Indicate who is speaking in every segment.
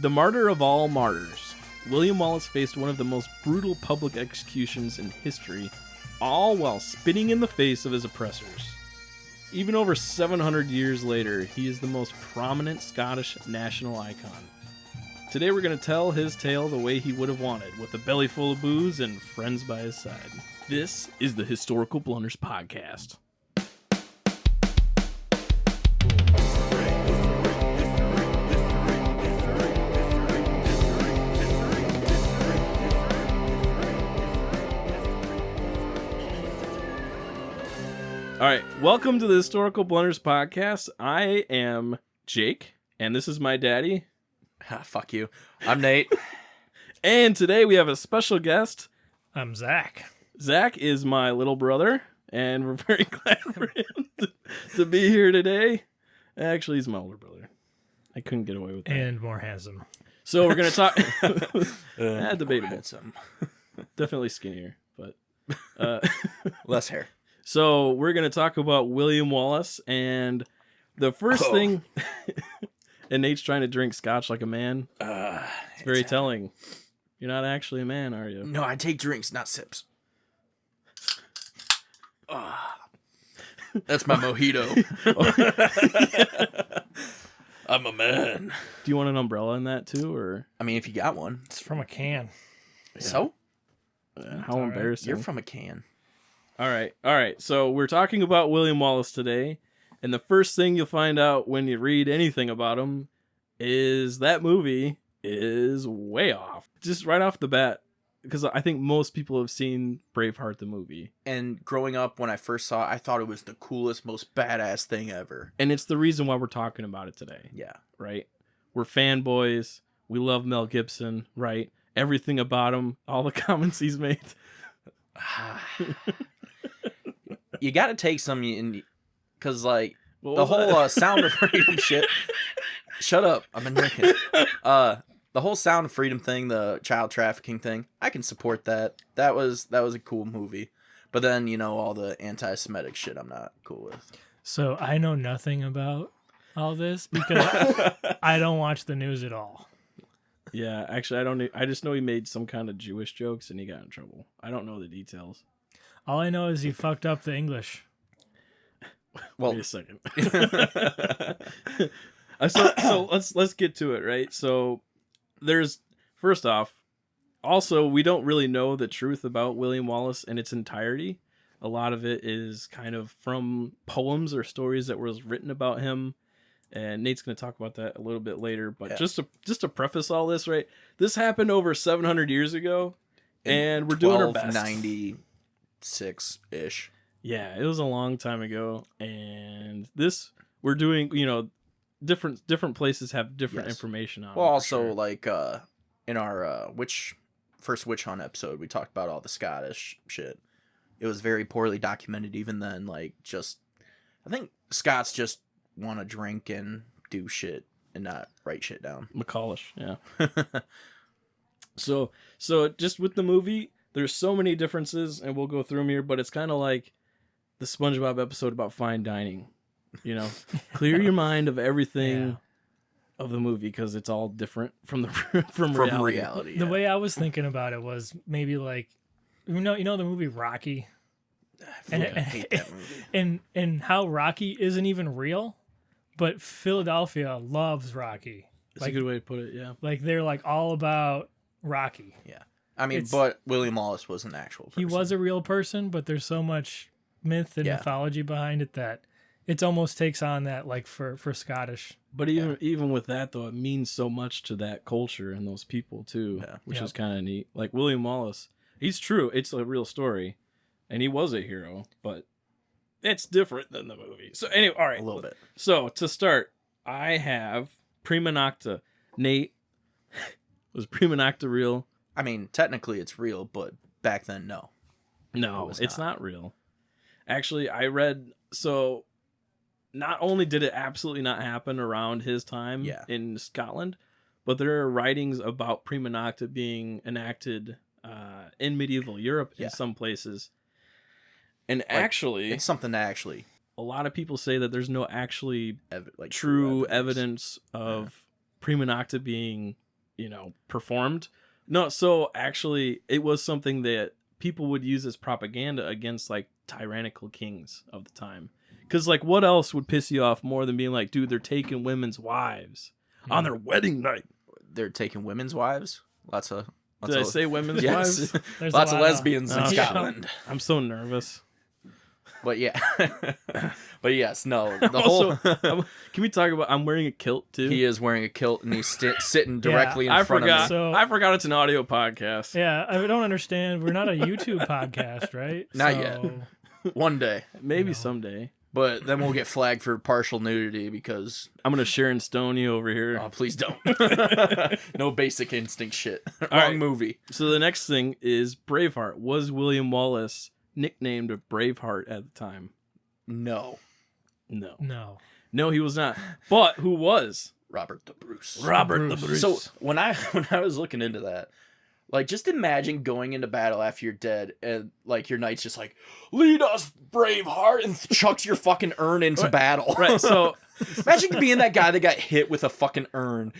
Speaker 1: The martyr of all martyrs, William Wallace faced one of the most brutal public executions in history, all while spitting in the face of his oppressors. Even over 700 years later, he is the most prominent Scottish national icon. Today we're going to tell his tale the way he would have wanted, with a belly full of booze and friends by his side. This is the Historical Blunders Podcast. All right, welcome to the Historical Blunders Podcast. I am Jake, and this is my daddy.
Speaker 2: Fuck you. I'm Nate.
Speaker 1: And today we have a special guest.
Speaker 3: I'm Zach.
Speaker 1: Zach is my little brother, and we're very glad for him to be here today. Actually, he's my older brother. I couldn't get away with that.
Speaker 3: And more handsome.
Speaker 1: So we're going to talk... debatable.
Speaker 2: Handsome.
Speaker 1: Definitely skinnier, but...
Speaker 2: Less hair.
Speaker 1: So we're going to talk about William Wallace, and the first thing... And Nate's trying to drink scotch like a man. It's very telling. You're not actually a man, are you?
Speaker 2: No, I take drinks, not sips. That's my mojito. I'm a man.
Speaker 1: Do you want an umbrella in that too, or
Speaker 2: I mean, if you got one.
Speaker 3: It's from a can.
Speaker 2: So?
Speaker 1: how embarrassing?
Speaker 2: You're from a can.
Speaker 1: All right. So we're talking about William Wallace today, and the first thing you'll find out when you read anything about him is that movie is way off. Just right off the bat, because I think most people have seen Braveheart the movie.
Speaker 2: And growing up, when I first saw it, I thought it was the coolest, most badass thing ever.
Speaker 1: And it's the reason why we're talking about it today.
Speaker 2: Yeah.
Speaker 1: Right? We're fanboys. We love Mel Gibson, right? Everything about him, all the comments he's made.
Speaker 2: You got to take some in, because like
Speaker 1: What
Speaker 2: the
Speaker 1: was
Speaker 2: whole
Speaker 1: that?
Speaker 2: Sound of Freedom shit. Shut up! I've been drinking. The whole Sound of Freedom thing, the child trafficking thing, I can support that. That was a cool movie. But then all the anti-Semitic shit, I'm not cool with.
Speaker 3: So I know nothing about all this because I don't watch the news at all.
Speaker 1: Yeah, actually, I just know he made some kind of Jewish jokes and he got in trouble. I don't know the details.
Speaker 3: All I know is he fucked up the English.
Speaker 2: Well,
Speaker 1: Wait a second. So let's get to it, right? So there's, first off, also, we don't really know the truth about William Wallace in its entirety. A lot of it is kind of from poems or stories that was written about him. And Nate's going to talk about that a little bit later. But
Speaker 2: Yeah.
Speaker 1: just to preface all this, right? This happened over 700 years ago, and we're doing our best.
Speaker 2: 1296-ish.
Speaker 1: Yeah, it was a long time ago, and this we're doing. Different places have different
Speaker 2: Yes.
Speaker 1: information on.
Speaker 2: Well,
Speaker 1: it, for
Speaker 2: also
Speaker 1: sure.
Speaker 2: like in our first witch hunt episode, we talked about all the Scottish shit. It was very poorly documented even then. Like, just I think Scots just want to drink and do shit and not write shit down.
Speaker 1: McCullish, yeah. So just with the movie, there's so many differences, and we'll go through them here. But it's kind of like the SpongeBob episode about fine dining. Clear your mind of everything of the movie because it's all different from reality.
Speaker 3: The way I was thinking about it was maybe like, you know the movie Rocky?
Speaker 2: I fucking hate that movie.
Speaker 3: And how Rocky isn't even real, but Philadelphia loves Rocky.
Speaker 1: That's a good way to put it. Yeah.
Speaker 3: Like they're like all about Rocky.
Speaker 2: Yeah. I mean, but William Wallace was an actual person.
Speaker 3: He was a real person, but there's so much myth and mythology behind it that it almost takes on that, like for Scottish.
Speaker 1: But even with that, though, it means so much to that culture and those people, too, which is kind of neat. Like William Wallace, he's true. It's a real story, and he was a hero, but it's different than the movie. So anyway, all right.
Speaker 2: A little bit.
Speaker 1: So to start, I have Prima Nocta. Nate, was Prima Nocta real?
Speaker 2: I mean, technically it's real, but back then, no.
Speaker 1: No,
Speaker 2: was
Speaker 1: it's
Speaker 2: not.
Speaker 1: not real. Actually, I read... So, not only did it absolutely not happen around his time in Scotland, but there are writings about Prima Nocta being enacted in medieval Europe in some places. And actually...
Speaker 2: It's something that actually...
Speaker 1: A lot of people say that there's no actually
Speaker 2: true
Speaker 1: true evidence of Prima Nocta being performed. No, so actually it was something that people would use as propaganda against like tyrannical kings of the time. Because like what else would piss you off more than being like, dude, they're taking women's wives on their wedding night.
Speaker 2: They're taking women's wives?
Speaker 1: Did I say women's
Speaker 2: yes.
Speaker 1: wives?
Speaker 2: Lots of lesbians in Scotland.
Speaker 1: I'm so nervous.
Speaker 2: But yeah. But yes, no. The whole...
Speaker 1: Can we talk about... I'm wearing a kilt too.
Speaker 2: He is wearing a kilt and he's sitting directly in front of me.
Speaker 1: I forgot it's an audio podcast.
Speaker 3: Yeah, I don't understand. We're not a YouTube podcast, right?
Speaker 2: Not yet. One day.
Speaker 1: Maybe someday.
Speaker 2: But then we'll get flagged for partial nudity because...
Speaker 1: I'm going to Sharon Stone you over here.
Speaker 2: Oh, please don't. No Basic Instinct shit.
Speaker 1: Wrong
Speaker 2: movie.
Speaker 1: So the next thing is Braveheart. Was William Wallace nicknamed Braveheart at the time?
Speaker 2: No.
Speaker 3: No,
Speaker 1: he was not. But who was?
Speaker 2: Robert the Bruce.
Speaker 1: Robert the Bruce.
Speaker 2: So when I was looking into that, like, just imagine going into battle after you're dead and, like, your knight's just like, lead us, Braveheart, and chucks your fucking urn into battle.
Speaker 1: Right, so...
Speaker 2: Imagine being that guy that got hit with a fucking urn.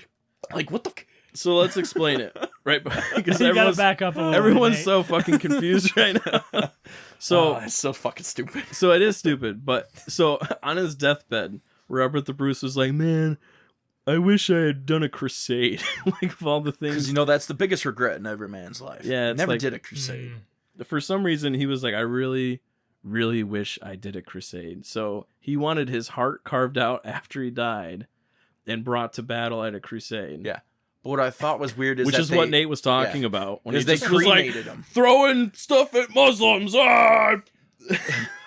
Speaker 2: Like, what the...
Speaker 1: So let's explain it, right? Because
Speaker 3: you gotta back up a little
Speaker 1: everyone's
Speaker 3: bit,
Speaker 1: so fucking confused right now. So
Speaker 2: it's so fucking stupid.
Speaker 1: So it is stupid, but so on his deathbed, Robert the Bruce was like, man, I wish I had done a crusade. Like, of all the things.
Speaker 2: Because, that's the biggest regret in every man's life.
Speaker 1: Yeah, it's
Speaker 2: never
Speaker 1: like,
Speaker 2: did a crusade.
Speaker 1: For some reason, he was like, I really, really wish I did a crusade. So he wanted his heart carved out after he died and brought to battle at a crusade.
Speaker 2: Yeah. But what I thought was weird is
Speaker 1: what Nate was talking about. When
Speaker 2: they cremated him.
Speaker 1: Throwing stuff at Muslims. Ah!
Speaker 2: Well,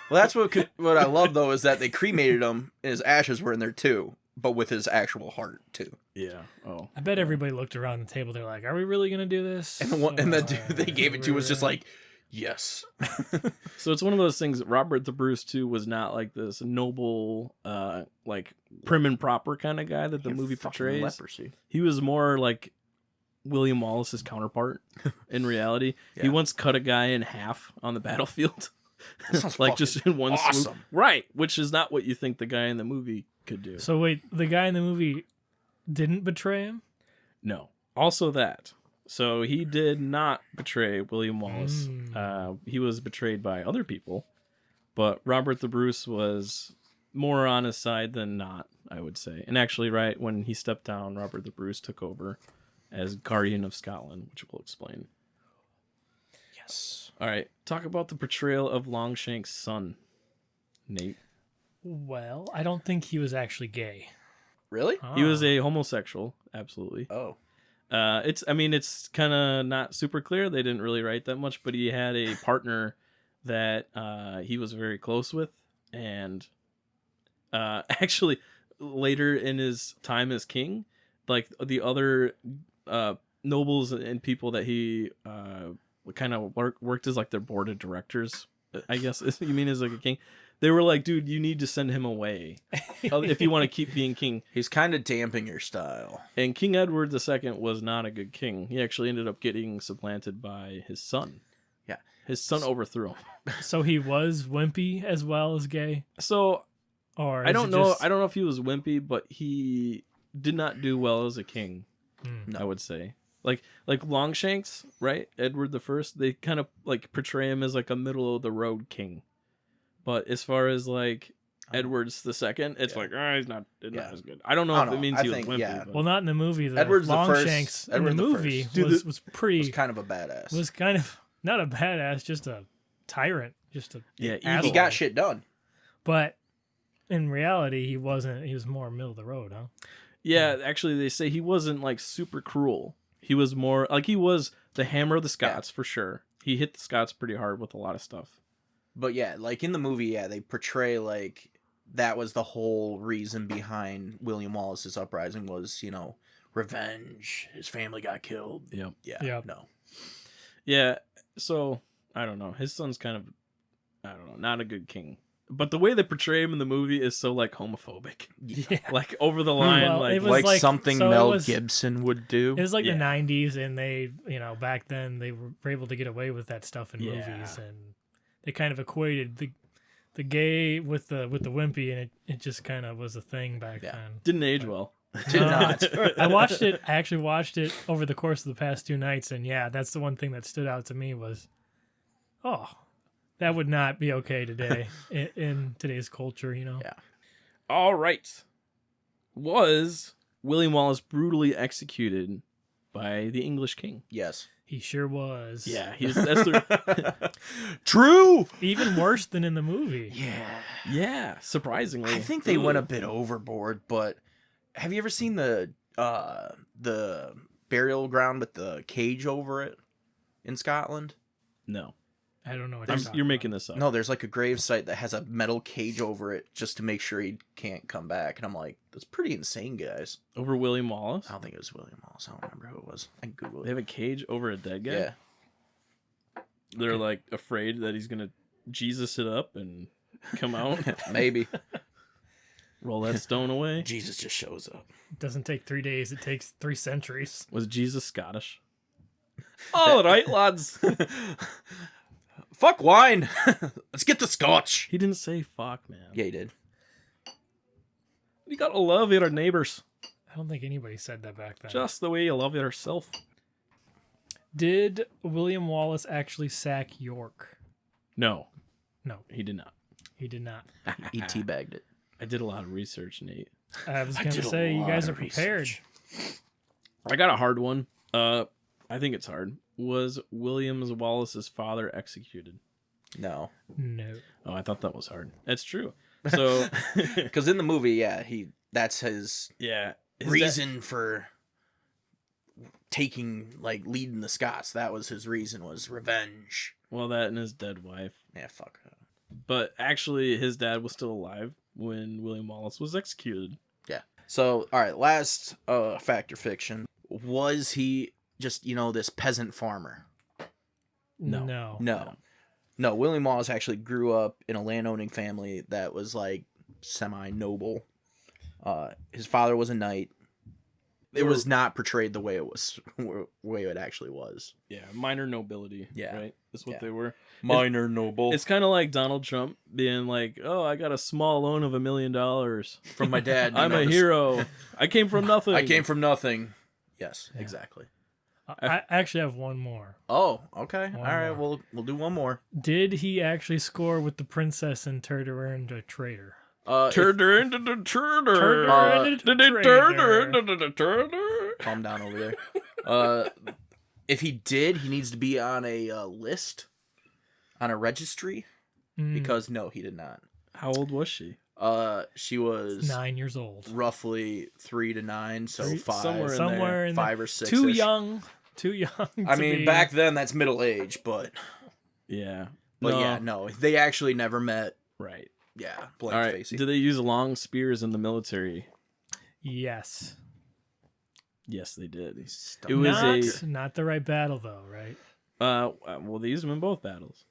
Speaker 2: that's what I love, though, is that they cremated him and his ashes were in there, too. But with his actual heart, too.
Speaker 1: Yeah. Oh.
Speaker 3: I bet everybody looked around the table. They're like, are we really going to do this?
Speaker 2: And the dude they gave it to was just like, yes.
Speaker 1: So it's one of those things. Robert the Bruce, too, was not like this noble, like prim and proper kind of guy that the movie portrays.
Speaker 2: Leprosy.
Speaker 1: He was more like William Wallace's counterpart in reality. Yeah. He once cut a guy in half on the battlefield. Like just in one swoop. Right. Which is not what you think the guy in the movie could do.
Speaker 3: So wait, the guy in the movie didn't betray him?
Speaker 1: No. Also that. So he did not betray William Wallace. He was betrayed by other people, but Robert the Bruce was more on his side than not, I would say. And actually, right when he stepped down, Robert the Bruce took over as Guardian of Scotland, which we'll explain.
Speaker 2: Yes.
Speaker 1: All right. Talk about the portrayal of Longshank's son, Nate.
Speaker 3: Well, I don't think he was actually gay.
Speaker 2: Really?
Speaker 1: He was a homosexual, absolutely.
Speaker 2: Oh.
Speaker 1: It's kind of not super clear. They didn't really write that much, but he had a partner that he was very close with, and actually later in his time as king, like the other nobles and people that he kind of worked as like their board of directors, I guess you mean as like a king. They were like, dude, you need to send him away if you want to keep being king.
Speaker 2: He's kind of damping your style.
Speaker 1: And King Edward II was not a good king. He actually ended up getting supplanted by his son.
Speaker 2: Yeah.
Speaker 1: His son overthrew him.
Speaker 3: So he was wimpy as well as gay?
Speaker 1: So
Speaker 3: or
Speaker 1: I don't know. I don't know if he was wimpy, but he did not do well as a king, I would say. Like Longshanks, right? Edward I, they kind of like portray him as like a middle of the road king. But as far as like Edward's II, it's like he's not as good. I don't know if it means he was wimpy.
Speaker 2: Yeah.
Speaker 3: Well, not in the movie.
Speaker 2: Edward's
Speaker 3: Longshanks in the movie was pretty.
Speaker 2: Was kind of a badass.
Speaker 3: Was kind of not a badass, just a tyrant, just a
Speaker 2: evil. He got shit done.
Speaker 3: But in reality, he wasn't. He was more middle of the road, huh?
Speaker 1: Yeah, actually, they say he wasn't like super cruel. He was more like he was the hammer of the Scots for sure. He hit the Scots pretty hard with a lot of stuff.
Speaker 2: But yeah, like in the movie, they portray like that was the whole reason behind William Wallace's uprising was, revenge. His family got killed.
Speaker 1: Yep.
Speaker 2: Yeah.
Speaker 3: Yep.
Speaker 2: No.
Speaker 1: Yeah. So I don't know. His son's kind of, not a good king. But the way they portray him in the movie is so like homophobic.
Speaker 3: Yeah.
Speaker 1: Like over the line.
Speaker 3: Well, it was
Speaker 2: like something Mel Gibson would do.
Speaker 3: It was like the 90s, and they, back then they were able to get away with that stuff in movies, and they kind of equated the gay with the wimpy, and it just kind of was a thing back then.
Speaker 1: Didn't age well.
Speaker 2: Did not.
Speaker 3: I actually watched it over the course of the past 2 nights, and yeah, that's the one thing that stood out to me was, oh, that would not be okay today in today's culture, you know?
Speaker 2: Yeah.
Speaker 1: All right. Was William Wallace brutally executed by the English king?
Speaker 2: Yes.
Speaker 3: He sure was.
Speaker 1: Yeah, that's the
Speaker 2: True.
Speaker 3: Even worse than in the movie.
Speaker 1: yeah. Surprisingly,
Speaker 2: I think they went a bit overboard, but have you ever seen the burial ground with the cage over it in Scotland?
Speaker 1: No,
Speaker 3: I don't know what
Speaker 1: you're making this up.
Speaker 2: No, there's like a grave site that has a metal cage over it just to make sure he can't come back. And I'm like, that's pretty insane, guys.
Speaker 1: Over William Wallace?
Speaker 2: I don't think it was William Wallace. I don't remember who it was. I can Google
Speaker 1: They
Speaker 2: it.
Speaker 1: have a cage over a dead guy?
Speaker 2: Yeah.
Speaker 1: They're like afraid that he's gonna Jesus it up and come out,
Speaker 2: Maybe.
Speaker 1: roll that stone away.
Speaker 2: Jesus just shows up.
Speaker 3: It doesn't take 3 days, it takes 3 centuries.
Speaker 1: Was Jesus Scottish? All right, lads.
Speaker 2: Fuck wine. Let's get the scotch.
Speaker 1: He didn't say fuck, man.
Speaker 2: Yeah, he did.
Speaker 1: You gotta love your neighbors
Speaker 3: I don't think anybody said that back then.
Speaker 1: just the way you love yourself.
Speaker 3: Did William Wallace actually sack York?
Speaker 1: No,
Speaker 3: No,
Speaker 1: he did not.
Speaker 3: he did not.
Speaker 2: He teabagged it.
Speaker 1: I did a lot of research, Nate.
Speaker 3: I was
Speaker 2: I
Speaker 3: going to
Speaker 2: did a
Speaker 3: say, you
Speaker 2: lot
Speaker 3: guys are
Speaker 2: of
Speaker 3: prepared.
Speaker 2: research.
Speaker 1: I got a hard one. I think it's hard. Was William Wallace's father executed?
Speaker 2: No.
Speaker 3: No.
Speaker 1: Oh, I thought that was hard. That's true. So,
Speaker 2: Because in the movie, yeah, that's his
Speaker 1: yeah,
Speaker 2: reason for leading the Scots. That was his reason, was revenge.
Speaker 1: Well, that and his dead wife.
Speaker 2: Yeah, fuck.
Speaker 1: But actually, his dad was still alive when William Wallace was executed.
Speaker 2: Yeah. So, all right, last fact or fiction. Was he just, this peasant farmer?
Speaker 1: No.
Speaker 2: No, William Wallace actually grew up in a landowning family that was like semi-noble. His father was a knight. It was not portrayed the way it actually was.
Speaker 1: Yeah, minor nobility.
Speaker 2: Yeah.
Speaker 1: Right? That's what they were.
Speaker 2: Minor noble.
Speaker 1: It's kind of like Donald Trump being like, oh, I got a small loan of $1 million
Speaker 2: From my dad.
Speaker 1: I'm a hero. I came from nothing.
Speaker 2: I came from nothing. Yes,
Speaker 3: Yeah.
Speaker 2: exactly.
Speaker 3: I actually have one more.
Speaker 2: Oh, okay.
Speaker 3: One
Speaker 2: All right,
Speaker 3: more.
Speaker 2: we'll do one more.
Speaker 3: Did he actually score with the princess and turn her into a traitor?
Speaker 1: Turn her into the turner.
Speaker 3: Turn her into
Speaker 1: Did
Speaker 3: the
Speaker 1: they turn her
Speaker 3: traitor.
Speaker 1: into the turner?
Speaker 2: Calm down over there. If he did, he needs to be on a list, on a registry, because no, he did not.
Speaker 1: How old was she?
Speaker 2: She was
Speaker 3: 9 years old.
Speaker 2: roughly 3 to 9, so five,
Speaker 1: somewhere in
Speaker 3: in
Speaker 2: 5
Speaker 3: there.
Speaker 2: or 6.
Speaker 3: Too young.
Speaker 2: I mean, back then that's middle age, but
Speaker 1: Yeah.
Speaker 2: no, they actually never met.
Speaker 1: Right.
Speaker 2: Yeah,
Speaker 1: All
Speaker 2: blank
Speaker 1: right.
Speaker 2: facey.
Speaker 1: Do they use long spears in the military?
Speaker 3: Yes.
Speaker 1: Yes, they did.
Speaker 2: Stop.
Speaker 1: It was
Speaker 3: Not the right battle though, right?
Speaker 1: well, they used them in both battles.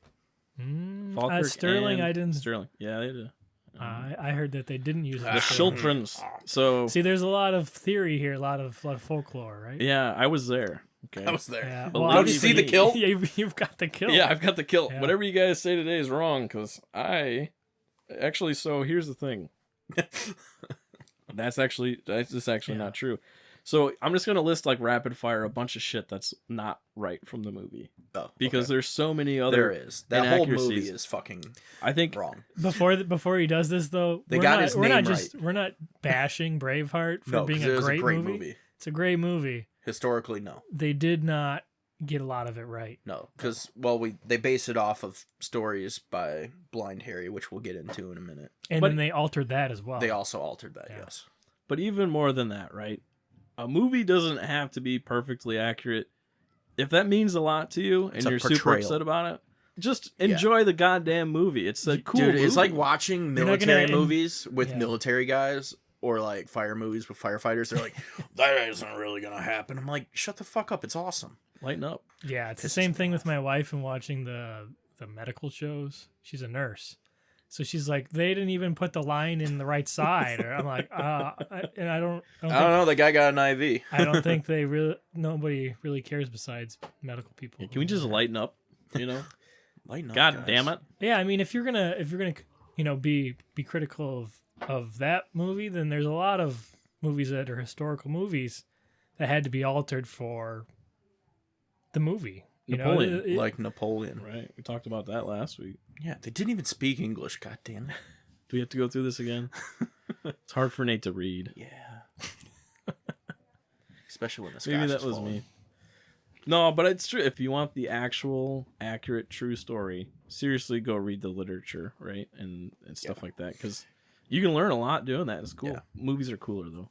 Speaker 1: Falkirk
Speaker 3: Sterling,
Speaker 1: and
Speaker 3: I didn't.
Speaker 1: Sterling. Yeah, they did.
Speaker 3: I heard that they didn't use
Speaker 1: The
Speaker 3: it.
Speaker 1: Chiltrons. So
Speaker 3: See, there's a lot of theory here, a lot of folklore, right?
Speaker 1: yeah, I was there. Okay.
Speaker 2: I was there.
Speaker 3: Yeah.
Speaker 1: Believe
Speaker 2: Don't you see the
Speaker 1: me.
Speaker 2: kill?
Speaker 3: Yeah, you've got the kill.
Speaker 1: Yeah, I've got the kill.
Speaker 3: Yeah.
Speaker 1: Whatever you guys say today is wrong because I actually. So here's the thing. That's just actually not true. So I'm just gonna list like rapid fire a bunch of shit that's not right from the movie
Speaker 2: Oh,
Speaker 1: because
Speaker 2: okay.
Speaker 1: there's so many other.
Speaker 2: There is. That whole movie
Speaker 1: inaccuracies.
Speaker 2: is fucking
Speaker 1: I think
Speaker 2: wrong.
Speaker 3: Before he does this though,
Speaker 2: They got his name
Speaker 3: we're not bashing Braveheart for
Speaker 2: No,
Speaker 3: being
Speaker 2: 'cause it
Speaker 3: a
Speaker 2: was
Speaker 3: great, movie. It's a great movie.
Speaker 2: Historically, no.
Speaker 3: They did not get a lot of it right.
Speaker 2: No, because they base it off of stories by Blind Harry, which we'll get into in a minute.
Speaker 3: And
Speaker 1: But-
Speaker 3: then they altered that as well.
Speaker 2: They also altered that,
Speaker 3: Yeah.
Speaker 2: yes.
Speaker 1: But even more than that, right? A movie doesn't have to be perfectly accurate. If that means a lot to you and
Speaker 2: It's a
Speaker 1: you're super
Speaker 2: portrayal.
Speaker 1: upset about it, just enjoy the goddamn movie. It's a cool
Speaker 2: Dude,
Speaker 1: movie.
Speaker 2: it's like watching
Speaker 3: You're not
Speaker 2: military
Speaker 3: gonna
Speaker 2: movies with
Speaker 3: yeah.
Speaker 2: military guys or like fire movies with firefighters. They're like, that isn't really gonna happen. I'm like, shut the fuck up. It's awesome.
Speaker 1: Lighten up.
Speaker 3: Yeah, it's the
Speaker 2: Pisses
Speaker 3: same
Speaker 2: me
Speaker 3: thing
Speaker 2: off.
Speaker 3: with my wife and watching the medical shows. She's a nurse. So she's like, they didn't even put the line in the right side. Or I'm like, I don't
Speaker 2: I don't know. The guy got an IV.
Speaker 3: I don't think nobody really cares besides medical people.
Speaker 1: Yeah, can we just lighten up? You know?
Speaker 2: Lighten up,
Speaker 1: God
Speaker 2: guys.
Speaker 1: damn it.
Speaker 3: Yeah, I mean, if you're gonna be critical of that movie, then there's a lot of movies that are historical movies that had to be altered for the movie. You
Speaker 1: Napoleon,
Speaker 3: know,
Speaker 2: Like Napoleon.
Speaker 1: Right. We talked about that last week.
Speaker 2: Yeah, they didn't even speak English. God damn it.
Speaker 1: Do we have to go through this again? It's hard for Nate to read.
Speaker 2: Yeah. Especially when the scotch
Speaker 1: Maybe that
Speaker 2: is
Speaker 1: was
Speaker 2: flowing.
Speaker 1: me. No, but it's true. If you want the actual, accurate, true story, seriously go read the literature, right? And stuff like that. Because you can learn a lot doing that. It's cool.
Speaker 2: Yeah.
Speaker 1: Movies are cooler, though.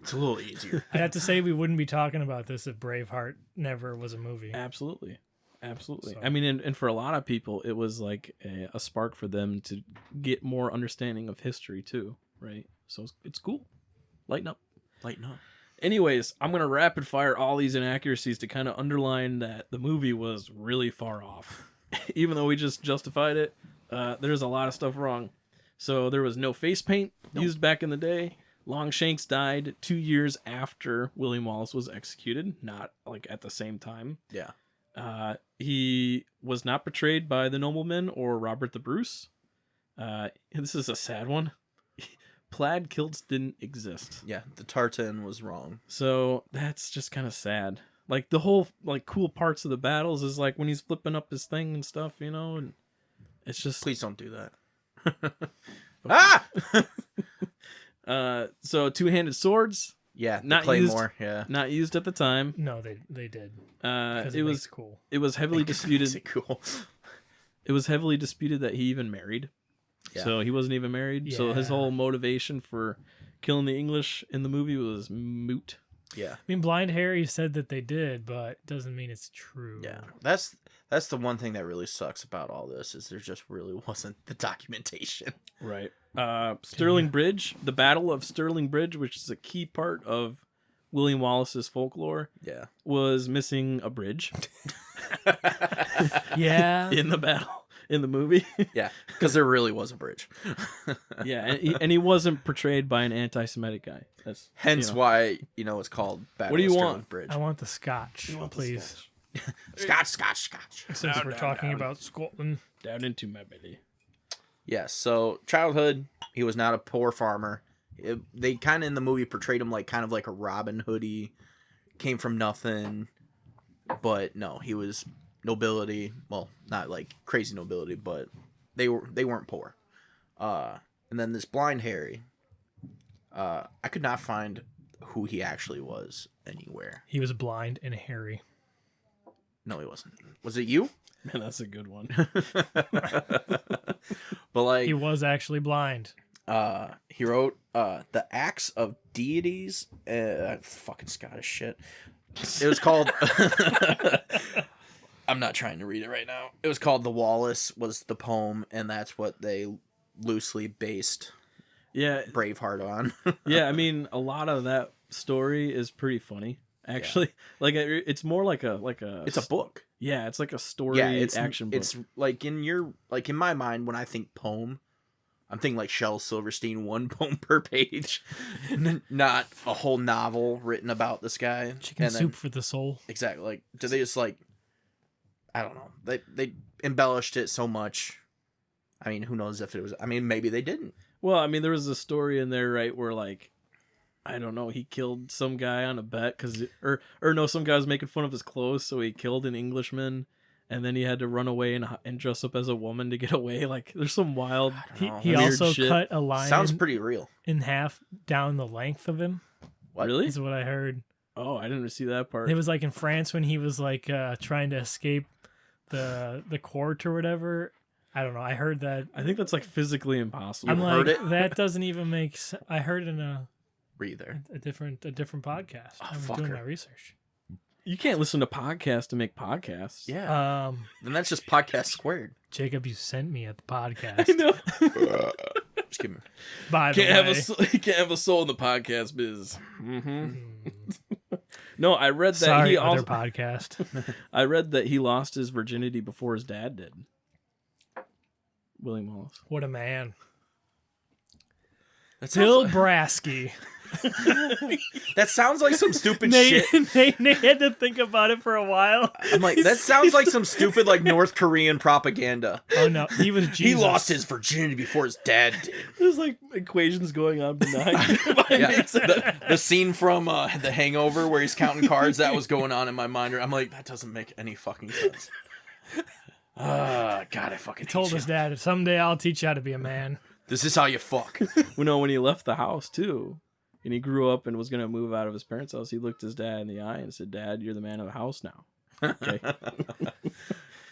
Speaker 2: It's a little easier.
Speaker 3: I have to say we wouldn't be talking about this if Braveheart never was a movie.
Speaker 1: Absolutely. Absolutely.
Speaker 3: So-
Speaker 1: I mean, and for a lot of people, it was like a spark for them to get more understanding of history, too, right? So it's cool. Lighten up.
Speaker 2: Lighten up.
Speaker 1: Anyways, I'm going to rapid fire all these inaccuracies to kind of underline that the movie was really far off. Even though we just justified it, there's a lot of stuff wrong. So there was no face paint used back in the day. Longshanks died 2 years after William Wallace was executed, not like at the same time.
Speaker 2: Yeah.
Speaker 1: He was not portrayed by the nobleman or Robert the Bruce. This is a sad one. Plaid kilts didn't exist.
Speaker 2: Yeah, the tartan was wrong.
Speaker 1: So that's just kind of sad. Like the whole like cool parts of the battles is like when he's flipping up his thing and stuff, you know, and it's just
Speaker 2: Please don't do that. Ah!
Speaker 1: So two-handed swords
Speaker 2: Yeah, the
Speaker 1: Not
Speaker 2: claymore. Yeah.
Speaker 1: not used at the time.
Speaker 3: No, they did.
Speaker 1: It
Speaker 3: It
Speaker 1: was
Speaker 3: was cool.
Speaker 1: it was heavily disputed.
Speaker 2: Is it cool?
Speaker 1: It was heavily disputed that he even married.
Speaker 2: Yeah.
Speaker 1: So he wasn't even married. So his
Speaker 3: Yeah.
Speaker 1: whole motivation for killing the English in the movie was moot.
Speaker 2: Yeah.
Speaker 3: I mean, Blind Harry said that they did, but doesn't mean it's true.
Speaker 2: Yeah. That's the one thing that really sucks about all this is there just really wasn't the documentation.
Speaker 1: Right. Stirling Bridge, the Battle of Stirling Bridge, which is a key part of William Wallace's folklore,
Speaker 2: Yeah.
Speaker 1: was missing a bridge
Speaker 3: Yeah.
Speaker 1: in the battle in the movie.
Speaker 2: Yeah, because there really was a bridge.
Speaker 1: Yeah, and he wasn't portrayed by an anti-Semitic guy. That's
Speaker 2: Hence
Speaker 1: you know.
Speaker 2: why, it's called Battle
Speaker 1: What do you
Speaker 2: of Stirling
Speaker 1: want?
Speaker 2: Bridge.
Speaker 3: I want the scotch, please.
Speaker 2: Scotch.
Speaker 3: Since we're talking about Scotland.
Speaker 1: Down into my belly.
Speaker 2: Yes, so childhood, he was not a poor farmer. They kind of in the movie portrayed him like kind of like a Robin Hoodie, came from nothing, but no, he was nobility. Well, not like crazy nobility, but they weren't poor. And then this Blind Harry, I could not find who he actually was anywhere.
Speaker 3: He was blind and hairy.
Speaker 2: No, he wasn't. Was it you?
Speaker 1: Man, that's a good one.
Speaker 2: But like
Speaker 3: He was actually blind.
Speaker 2: he wrote the Acts of Deities, fucking Scottish shit. It was called I'm not trying to read it right now. It was called The Wallace was the poem, and that's what they loosely based
Speaker 1: Yeah,
Speaker 2: Braveheart on.
Speaker 1: yeah. I mean, a lot of that story is pretty funny. Actually, like it's more like a
Speaker 2: It's a book.
Speaker 1: Yeah, it's like a story action book.
Speaker 2: It's like in my mind when I think poem, I'm thinking like Shel Silverstein, one poem per page, not a whole novel written about this guy.
Speaker 3: Chicken
Speaker 2: And then-
Speaker 3: soup for the soul.
Speaker 2: Exactly. Like, do they just like? I don't know. They embellished it so much. I mean, who knows if it was? I mean, maybe they didn't.
Speaker 1: Well, I mean, there was a story in there, right, where like, I don't know, he killed some guy on a bet or no, some guy was making fun of his clothes, so he killed an Englishman, and then he had to run away and dress up as a woman to get away. Like, there's some wild.
Speaker 3: He
Speaker 1: Weird
Speaker 3: also
Speaker 1: shit.
Speaker 3: cut a lion
Speaker 2: Sounds pretty real.
Speaker 3: in half down the length of him.
Speaker 2: What?
Speaker 1: Really?
Speaker 3: Is what I heard.
Speaker 1: Oh, I didn't see that part.
Speaker 3: It was like in France when he was like trying to escape the court or whatever. I don't know. I heard that.
Speaker 1: I think that's like physically impossible.
Speaker 3: I'm
Speaker 2: heard
Speaker 3: like,
Speaker 2: it?
Speaker 3: that doesn't even make sense. I heard it in
Speaker 2: Were you there?
Speaker 3: a different podcast. I was doing
Speaker 2: fucker.
Speaker 3: my research.
Speaker 1: You can't listen to podcasts to make podcasts.
Speaker 2: Yeah. Then that's just podcast squared.
Speaker 3: Jacob, you sent me at the podcast.
Speaker 1: I know.
Speaker 2: Just kidding.
Speaker 3: By the
Speaker 1: Can't
Speaker 3: way,
Speaker 1: you can't have a soul in the podcast biz. No, I read that
Speaker 3: sorry,
Speaker 1: he
Speaker 3: other
Speaker 1: also.
Speaker 3: podcast.
Speaker 1: I read that he lost his virginity before his dad did. William Wallace.
Speaker 3: What a man! Bill Brasky.
Speaker 2: That sounds like some stupid
Speaker 3: They
Speaker 2: shit.
Speaker 3: had to think about it for a while.
Speaker 2: I'm like, that sounds like some stupid like North Korean propaganda.
Speaker 3: Oh no, he was Jesus.
Speaker 2: He lost his virginity before his dad did.
Speaker 1: There's like equations going on behind.
Speaker 2: Yeah, the scene from The Hangover where he's counting cards, that was going on in my mind. I'm like, that doesn't make any fucking sense. God, I fucking
Speaker 3: Told
Speaker 2: hate
Speaker 3: his
Speaker 2: you.
Speaker 3: dad, someday I'll teach you how to be a man.
Speaker 2: This is how you fuck.
Speaker 1: Well, no, when he left the house too, and he grew up and was gonna move out of his parents' house, he looked his dad in the eye and said, "Dad, you're the man of the house now." Okay.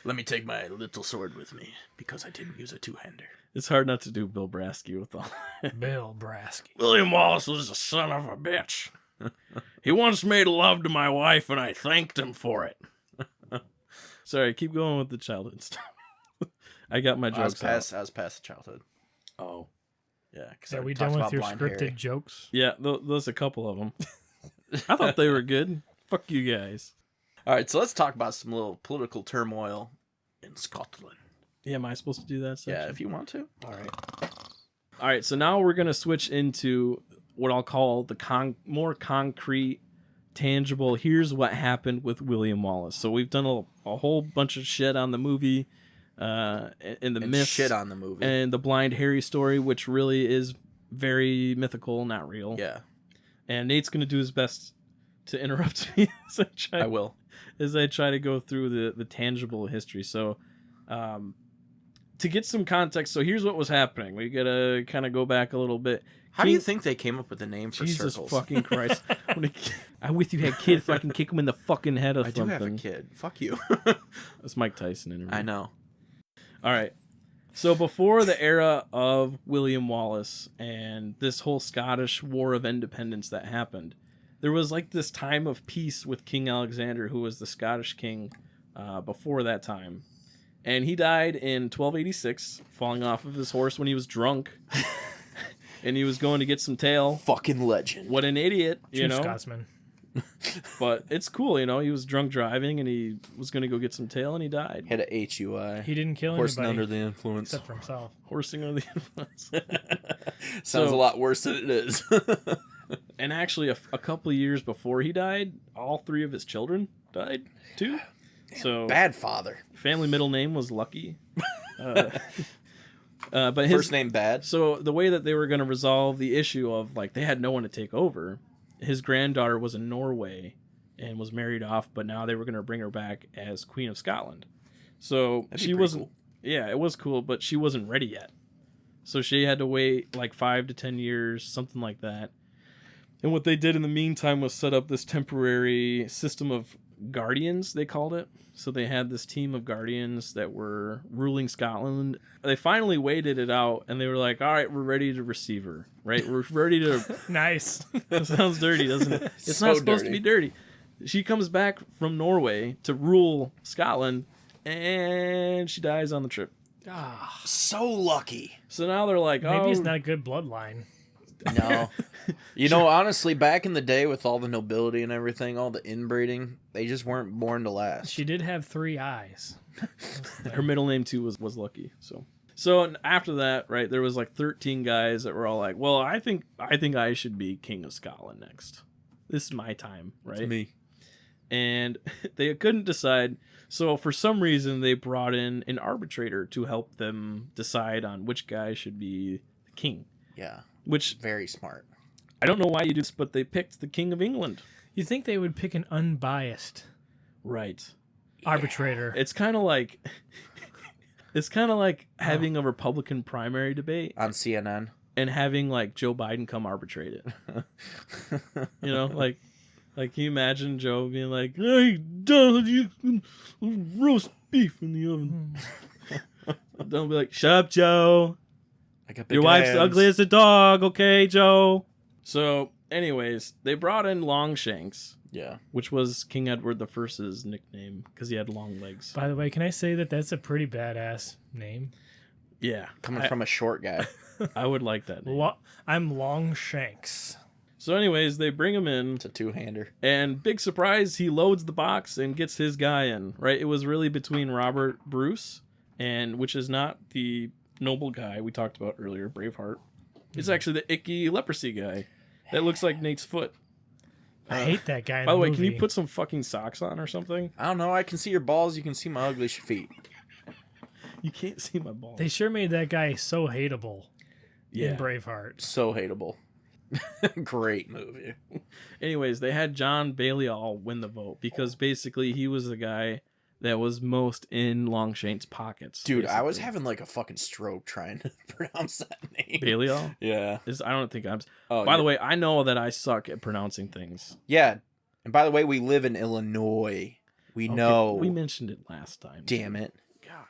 Speaker 2: Let me take my little sword with me because I didn't use a two-hander.
Speaker 1: It's hard not to do Bill Brasky with all.
Speaker 3: Bill Brasky.
Speaker 1: William Wallace was a son of a bitch. He once made love to my wife, and I thanked him for it. Sorry, keep going with the childhood stuff. I got my
Speaker 2: I was
Speaker 1: jokes out.
Speaker 2: past childhood.
Speaker 1: Oh,
Speaker 2: Yeah, because
Speaker 3: Are we done with your scripted jokes?
Speaker 1: yeah, there's a couple of them. I thought they were good. Fuck you guys.
Speaker 2: All right, so let's talk about some little political turmoil in Scotland.
Speaker 1: Yeah, am I supposed to do that section?
Speaker 2: Yeah, if you want to.
Speaker 1: All right, so now we're going to switch into what I'll call the more concrete, tangible, here's what happened with William Wallace. So we've done a whole bunch of shit on the movie, and the myths.
Speaker 2: Shit on the movie.
Speaker 1: And the Blind Harry story, which really is very mythical, not real.
Speaker 2: Yeah,
Speaker 1: And Nate's going to do his best to interrupt me
Speaker 2: I will.
Speaker 1: as I try to go through the tangible history. So, to get some context, so here's what was happening. We got to kind of go back a little bit.
Speaker 2: How do you think they came up with the name for
Speaker 1: Jesus
Speaker 2: circles?
Speaker 1: fucking Christ. I wish you had kids so I can kick them in the fucking head or
Speaker 2: I do
Speaker 1: something.
Speaker 2: have a kid. Fuck you.
Speaker 1: That's Mike Tyson interview.
Speaker 2: I know.
Speaker 1: All right. So before the era of William Wallace and this whole Scottish War of Independence that happened, there was like this time of peace with King Alexander, who was the Scottish king before that time. And he died in 1286, falling off of his horse when he was drunk. And he was going to get some tail.
Speaker 2: Fucking legend.
Speaker 1: What an idiot, you
Speaker 3: True
Speaker 1: know?
Speaker 3: Scotsman.
Speaker 1: But it's cool, you know? He was drunk driving and he was going to go get some tail and he died.
Speaker 2: Had a HUI.
Speaker 3: He didn't kill
Speaker 2: Horsing
Speaker 3: anybody
Speaker 2: under the influence.
Speaker 3: except for himself.
Speaker 1: Horsing under the influence.
Speaker 2: Sounds a lot worse than it is.
Speaker 1: And actually, a couple of years before he died, all three of his children died too. So
Speaker 2: Bad father.
Speaker 1: family middle name was Lucky. But his
Speaker 2: First name bad.
Speaker 1: So the way that they were going to resolve the issue of like they had no one to take over, his granddaughter was in Norway and was married off, but now they were going to bring her back as Queen of Scotland. So
Speaker 2: That'd be
Speaker 1: she
Speaker 2: pretty
Speaker 1: wasn't.
Speaker 2: cool.
Speaker 1: Yeah, it was cool, but she wasn't ready yet. So she had to wait like 5 to 10 years, something like that. And what they did in the meantime was set up this temporary system of guardians, they called it. So they had this team of guardians that were ruling Scotland. They finally waited it out, and they were like, all right, we're ready to receive her, right? We're ready to...
Speaker 3: Nice.
Speaker 1: That sounds dirty, doesn't it? It's
Speaker 2: So
Speaker 1: not supposed to
Speaker 2: dirty.
Speaker 1: be dirty. She comes back from Norway to rule Scotland, and she dies on the trip.
Speaker 3: Ah,
Speaker 2: So lucky.
Speaker 1: So now they're like,
Speaker 3: maybe
Speaker 1: oh,
Speaker 3: it's not a good bloodline.
Speaker 2: No. You know, honestly, back in the day with all the nobility and everything, all the inbreeding, they just weren't born to last.
Speaker 3: She did have 3 eyes.
Speaker 1: her middle name too was Lucky. So after that, right, there was like 13 guys that were all like, well, I think I should be King of Scotland next. This is my time, right?
Speaker 2: It's me.
Speaker 1: And they couldn't decide. So for some reason, they brought in an arbitrator to help them decide on which guy should be the king.
Speaker 2: Yeah.
Speaker 1: Which
Speaker 2: Very smart.
Speaker 1: I don't know why you do this, but they picked the King of England.
Speaker 3: You think they would pick an unbiased
Speaker 1: Right.
Speaker 3: arbitrator?
Speaker 1: It's kind of like having a Republican primary debate
Speaker 2: On CNN.
Speaker 1: and having like Joe Biden come arbitrate it. You know, like can you imagine Joe being like, "Hey, Donald, you roast beef in the oven." Don't be like, "Shut up, Joe.
Speaker 2: I got big
Speaker 1: Your wife's
Speaker 2: hands.
Speaker 1: ugly as a dog, okay, Joe?" So, anyways, they brought in Longshanks,
Speaker 2: Yeah.
Speaker 1: which was King Edward I's nickname because he had long legs.
Speaker 3: By the way, can I say that that's a pretty badass name?
Speaker 1: Yeah,
Speaker 2: Coming from a short guy.
Speaker 1: I would like that name.
Speaker 3: I'm Longshanks.
Speaker 1: So, anyways, they bring him in,
Speaker 2: It's a two-hander.
Speaker 1: and big surprise, he loads the box and gets his guy in. Right? It was really between Robert Bruce, which is not the noble guy we talked about earlier, Braveheart. It's actually the icky leprosy guy that looks like Nate's foot.
Speaker 3: I hate that guy.
Speaker 1: By the way,
Speaker 3: movie.
Speaker 1: can you put some fucking socks on or something?
Speaker 2: I don't know. I can see your balls. You can see my ugly feet.
Speaker 1: You can't see my balls.
Speaker 3: They sure made that guy so hateable
Speaker 1: Yeah.
Speaker 3: in Braveheart.
Speaker 2: So hateable. Great movie.
Speaker 1: Anyways, they had John Balliol win the vote because basically he was the guy that was most in Longshank's pockets.
Speaker 2: Dude, I was
Speaker 1: basically.
Speaker 2: having like a fucking stroke trying to pronounce that name.
Speaker 1: Balliol?
Speaker 2: Yeah.
Speaker 1: I don't think I'm.
Speaker 2: Oh,
Speaker 1: By the way, I know that I suck at pronouncing things.
Speaker 2: Yeah. And by the way, we live in Illinois. We
Speaker 1: Okay,
Speaker 2: know.
Speaker 1: we mentioned it last time.
Speaker 2: Damn it.
Speaker 1: God.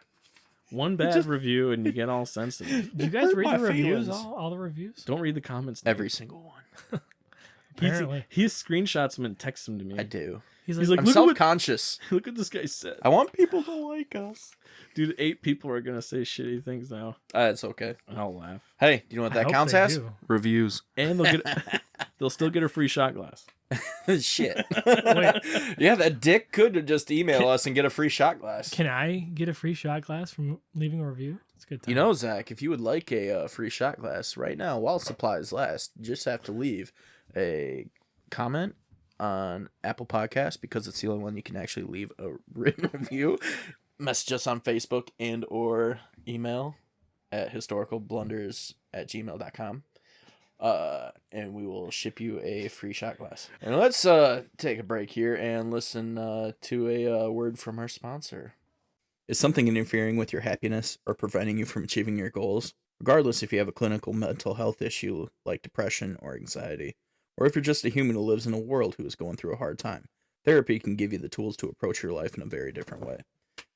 Speaker 1: One bad review and you get all sensitive.
Speaker 3: Do you guys
Speaker 2: Hurt
Speaker 3: read
Speaker 2: my
Speaker 3: the reviews?
Speaker 2: feelings.
Speaker 3: All the reviews?
Speaker 1: Don't read the comments.
Speaker 2: Every single one.
Speaker 3: Apparently.
Speaker 1: He screenshots them and texts them to me.
Speaker 2: I do.
Speaker 3: He's
Speaker 1: He's
Speaker 3: like,
Speaker 1: like,
Speaker 2: I'm
Speaker 1: look, at what,
Speaker 2: self-conscious.
Speaker 1: look what this guy said.
Speaker 2: I want people to like us.
Speaker 1: Dude, 8 people are going to say shitty things now.
Speaker 2: It's okay.
Speaker 1: I'll laugh.
Speaker 2: Hey, do you know what
Speaker 3: I
Speaker 2: that
Speaker 3: hope
Speaker 2: counts
Speaker 3: they
Speaker 2: as?
Speaker 3: do.
Speaker 2: Reviews.
Speaker 1: And they'll still get a free shot glass.
Speaker 2: Shit.
Speaker 3: Wait.
Speaker 2: Yeah, that dick could just email us and get a free shot glass.
Speaker 3: Can I get a free shot glass from leaving a review? It's a good time.
Speaker 2: You know, Zach, if you would like a free shot glass right now, while supplies last, you just have to leave a comment on Apple Podcasts because it's the only one you can actually leave a written review. Message us on Facebook and or email at historicalblunders@gmail.com. And we will ship you a free shot glass. And let's take a break here and listen to a word from our sponsor. Is something interfering with your happiness or preventing you from achieving your goals? Regardless if you have a clinical mental health issue like depression or anxiety, or if you're just a human who lives in a world who is going through a hard time, therapy can give you the tools to approach your life in a very different way.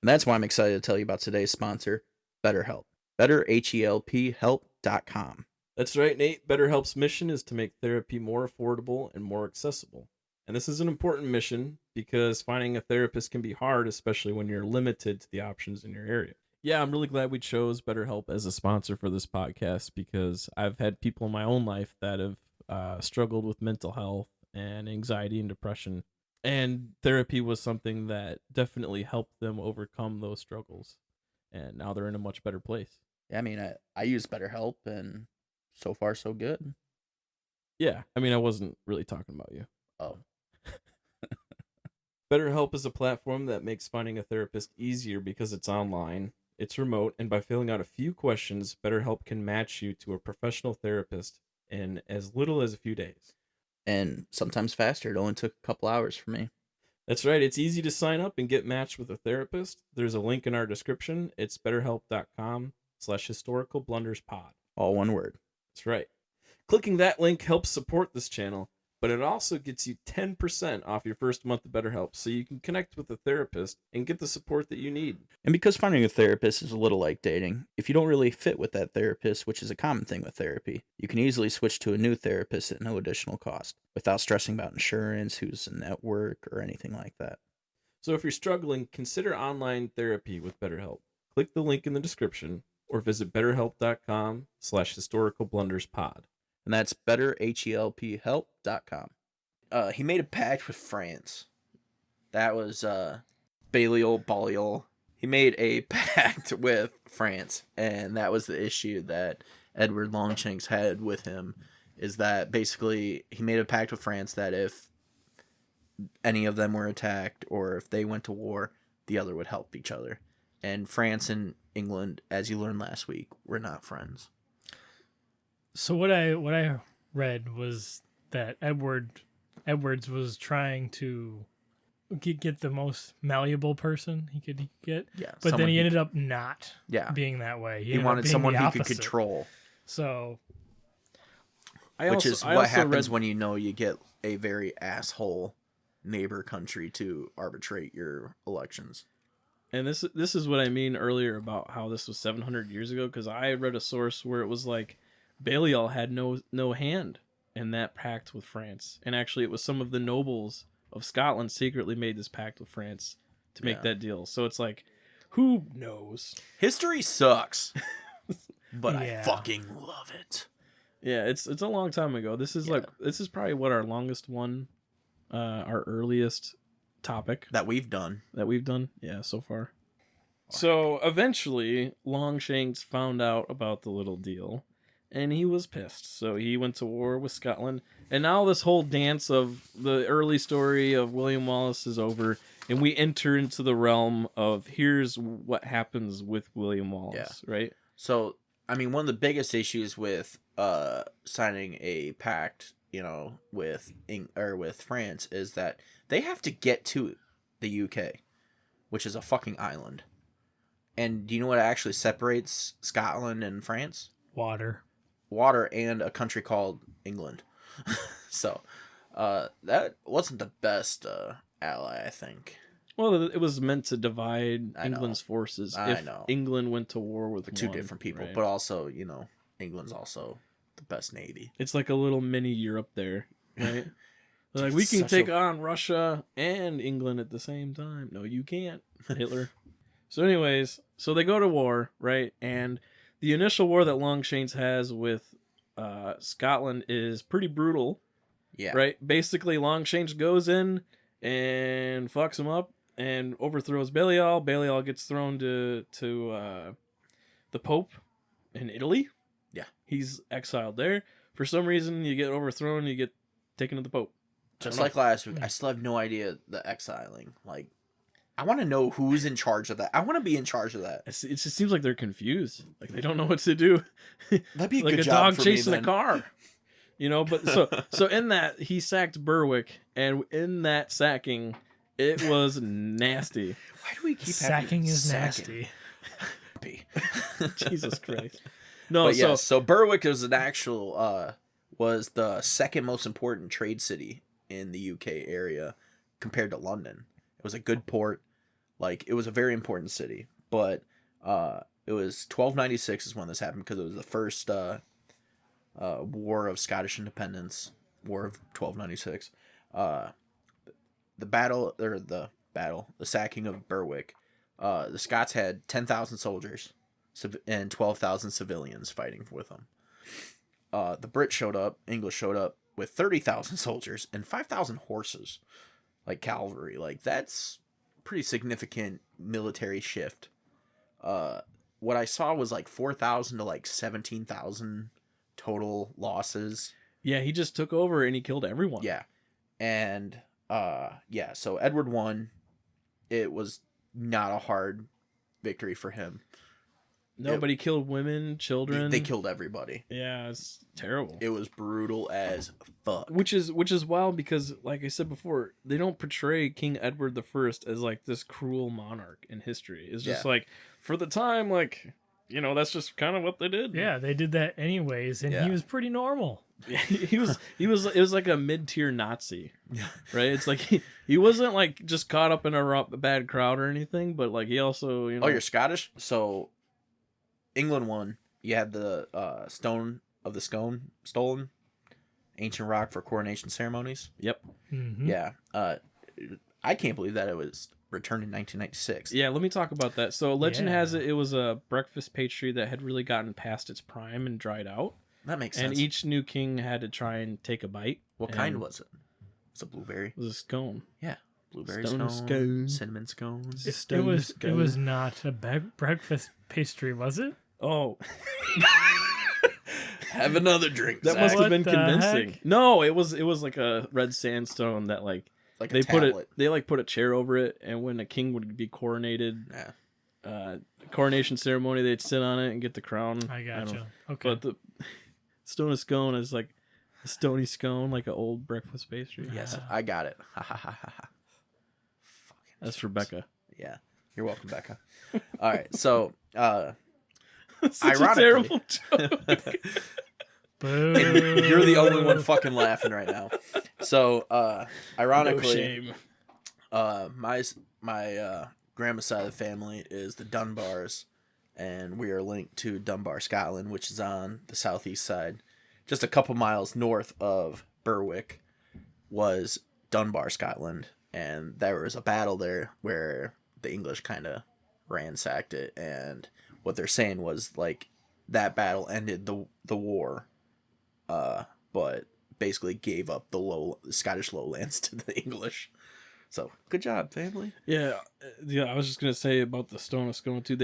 Speaker 2: And that's why I'm excited to tell you about today's sponsor, BetterHelp. BetterHelp.com.
Speaker 1: That's right, Nate. BetterHelp's mission is to make therapy more affordable and more accessible. And this is an important mission because finding a therapist can be hard, especially when you're limited to the options in your area. Yeah, I'm really glad we chose BetterHelp as a sponsor for this podcast because I've had people in my own life that have struggled with mental health and anxiety and depression. And therapy was something that definitely helped them overcome those struggles. And now they're in a much better place.
Speaker 2: Yeah, I mean, I use BetterHelp, and so far, so good.
Speaker 1: Yeah, I mean, I wasn't really talking about you.
Speaker 2: Oh.
Speaker 1: BetterHelp is a platform that makes finding a therapist easier because it's online, it's remote, and by filling out a few questions, BetterHelp can match you to a professional therapist in as little as a few days.
Speaker 2: And sometimes faster. It only took a couple hours for me.
Speaker 1: That's right. It's easy to sign up and get matched with a therapist. There's a link in our description. It's betterhelp.com/historicalblunderspod.
Speaker 2: All one word.
Speaker 1: That's right. Clicking that link helps support this channel, but it also gets you 10% off your first month of BetterHelp, so you can connect with a therapist and get the support that you need.
Speaker 2: And because finding a therapist is a little like dating, if you don't really fit with that therapist, which is a common thing with therapy, you can easily switch to a new therapist at no additional cost, without stressing about insurance, who's in network, or anything like that.
Speaker 1: So if you're struggling, consider online therapy with BetterHelp. Click the link in the description or visit betterhelp.com/historicalblunderspod.
Speaker 2: And that's betterhelphelp.com. He made a pact with France. That was Balliol. He made a pact with France, and that was the issue that Edward Longshanks had with him, is that basically he made a pact with France that if any of them were attacked or if they went to war, the other would help each other. And France and England, as you learned last week, were not friends.
Speaker 3: So what I read was that Edwards was trying to get the most malleable person he could get.
Speaker 2: Yeah,
Speaker 3: but then he ended up not
Speaker 2: Yeah.
Speaker 3: being that way.
Speaker 2: He wanted someone he could control.
Speaker 3: So,
Speaker 2: Which is what happens when you know you get a very asshole neighbor country to arbitrate your elections.
Speaker 1: And this is what I mean earlier about how this was 700 years ago, because I read a source where it was like Balliol had no hand in that pact with France. And actually it was some of the nobles of Scotland secretly made this pact with France to make that deal. So it's like, who knows?
Speaker 2: History sucks. But
Speaker 3: Yeah.
Speaker 2: I fucking love it.
Speaker 1: Yeah, it's a long time ago. This is this is probably what our longest one, our earliest topic
Speaker 2: That we've done.
Speaker 1: Yeah, so far. So eventually Longshanks found out about the little deal, and he was pissed. So he went to war with Scotland. And now this whole dance of the early story of William Wallace is over, and we enter into the realm of here's what happens with William Wallace, right?
Speaker 2: So, I mean, one of the biggest issues with signing a pact, with with France is that they have to get to the UK, which is a fucking island. And do you know what actually separates Scotland and France?
Speaker 3: Water.
Speaker 2: Water and a country called England. So, that wasn't the best ally, I think.
Speaker 1: Well, it was meant to divide
Speaker 2: I
Speaker 1: England's forces.
Speaker 2: I
Speaker 1: if
Speaker 2: know.
Speaker 1: England went to war with
Speaker 2: Two
Speaker 1: one,
Speaker 2: different people,
Speaker 1: right?
Speaker 2: but also, England's also the best navy.
Speaker 1: It's like a little mini Europe there, right? They're like,
Speaker 2: It's
Speaker 1: we can
Speaker 2: such
Speaker 1: take
Speaker 2: a-
Speaker 1: on Russia and England at the same time. No, you can't, Hitler. So anyways, so they go to war, right? And the initial war that Longshanks has with Scotland is pretty brutal,
Speaker 2: Yeah.
Speaker 1: right? Basically, Longshanks goes in and fucks him up and overthrows Baliol. Baliol gets thrown to the Pope in Italy.
Speaker 2: Yeah.
Speaker 1: He's exiled there. For some reason, you get overthrown, you get taken to the Pope.
Speaker 2: Just like last week, I still have no idea the exiling. Like, I want to know who's in charge of that. I want to be in charge of that.
Speaker 1: It just seems like they're confused. Like they don't know what to do.
Speaker 2: That'd be a
Speaker 1: like
Speaker 2: good
Speaker 1: a
Speaker 2: job
Speaker 1: dog
Speaker 2: for
Speaker 1: chasing
Speaker 2: me,
Speaker 1: a
Speaker 2: then.
Speaker 1: car. But so in that he sacked Berwick, and in that sacking, it was nasty.
Speaker 2: Why do we keep
Speaker 3: Sacking
Speaker 2: having
Speaker 3: is
Speaker 2: sacking?
Speaker 3: nasty.
Speaker 1: Jesus Christ. No,
Speaker 2: But
Speaker 1: so
Speaker 2: yes, so Berwick was was the second most important trade city in the UK area compared to London. It was a good port, like it was a very important city. But it was 1296 is when this happened because it was the first War of Scottish Independence, War of 1296. The sacking of Berwick. The Scots had 10,000 soldiers and 12,000 civilians fighting with them. The English showed up with 30,000 soldiers and 5,000 horses, like cavalry. Like, that's pretty significant military shift. What I saw was like 4,000 to like 17,000 total losses.
Speaker 1: yeah, he just took over and he killed everyone.
Speaker 2: Yeah. And, so Edward won. It was not a hard victory for him.
Speaker 1: Nobody killed women, children.
Speaker 2: They killed everybody.
Speaker 1: Yeah, it's terrible.
Speaker 2: It was brutal as fuck.
Speaker 1: Which is wild because, like I said before, they don't portray King Edward the First as like this cruel monarch in history. It's just like for the time, like that's just kind of what they did.
Speaker 3: Yeah, they did that anyways, and he was pretty normal.
Speaker 1: He was. It was like a mid-tier Nazi, right? It's like he wasn't like just caught up in a bad crowd or anything, but like he also
Speaker 2: Oh, you're Scottish, so England won. You had the stone of the scone stolen, ancient rock for coronation ceremonies.
Speaker 1: Yep.
Speaker 3: Mm-hmm.
Speaker 2: Yeah. I can't believe that it was returned in 1996.
Speaker 1: Yeah, let me talk about that. So legend
Speaker 3: Yeah.
Speaker 1: has it was a breakfast pastry that had really gotten past its prime and dried out.
Speaker 2: That makes
Speaker 1: And
Speaker 2: sense.
Speaker 1: each new king had to try and take a bite.
Speaker 2: What kind was it? Was it blueberry?
Speaker 1: It was a scone.
Speaker 2: Yeah. Blueberry
Speaker 1: Stone
Speaker 2: scone,
Speaker 1: scone.
Speaker 2: cinnamon scones.
Speaker 3: It was not a breakfast pastry, was it?
Speaker 1: Oh,
Speaker 2: Have another drink.
Speaker 1: that
Speaker 2: Zach.
Speaker 1: must have
Speaker 3: What
Speaker 1: been
Speaker 3: the
Speaker 1: convincing.
Speaker 3: heck?
Speaker 1: No, it was like a red sandstone that like
Speaker 2: like
Speaker 1: they
Speaker 2: a tablet.
Speaker 1: put a chair over it, and when a king would be coronated,
Speaker 2: Yeah.
Speaker 1: coronation ceremony, they'd sit on it and get the crown.
Speaker 3: I
Speaker 1: don't know.
Speaker 3: gotcha. Okay.
Speaker 1: But the stone of scone is like a stony scone, like an old breakfast pastry.
Speaker 2: Yes, I got it. Ha ha ha ha ha. Fucking
Speaker 1: That's for Becca.
Speaker 2: Yeah. You're welcome, Becca. All right. So,
Speaker 1: Such
Speaker 2: Ironically-
Speaker 1: a terrible joke.
Speaker 3: Boo.
Speaker 2: you're the only one fucking laughing right now. So,
Speaker 1: No
Speaker 2: ironically,
Speaker 1: shame.
Speaker 2: my grandma's side of the family is the Dunbars, and we are linked to Dunbar, Scotland, which is on the southeast side. Just a couple miles north of Berwick was Dunbar, Scotland, and there was a battle there where the English kind of ransacked it, and what they're saying was like that battle ended the war, but basically gave up the Scottish lowlands to the English. So good job, family.
Speaker 1: Yeah. I was just gonna say about the stone of scone too.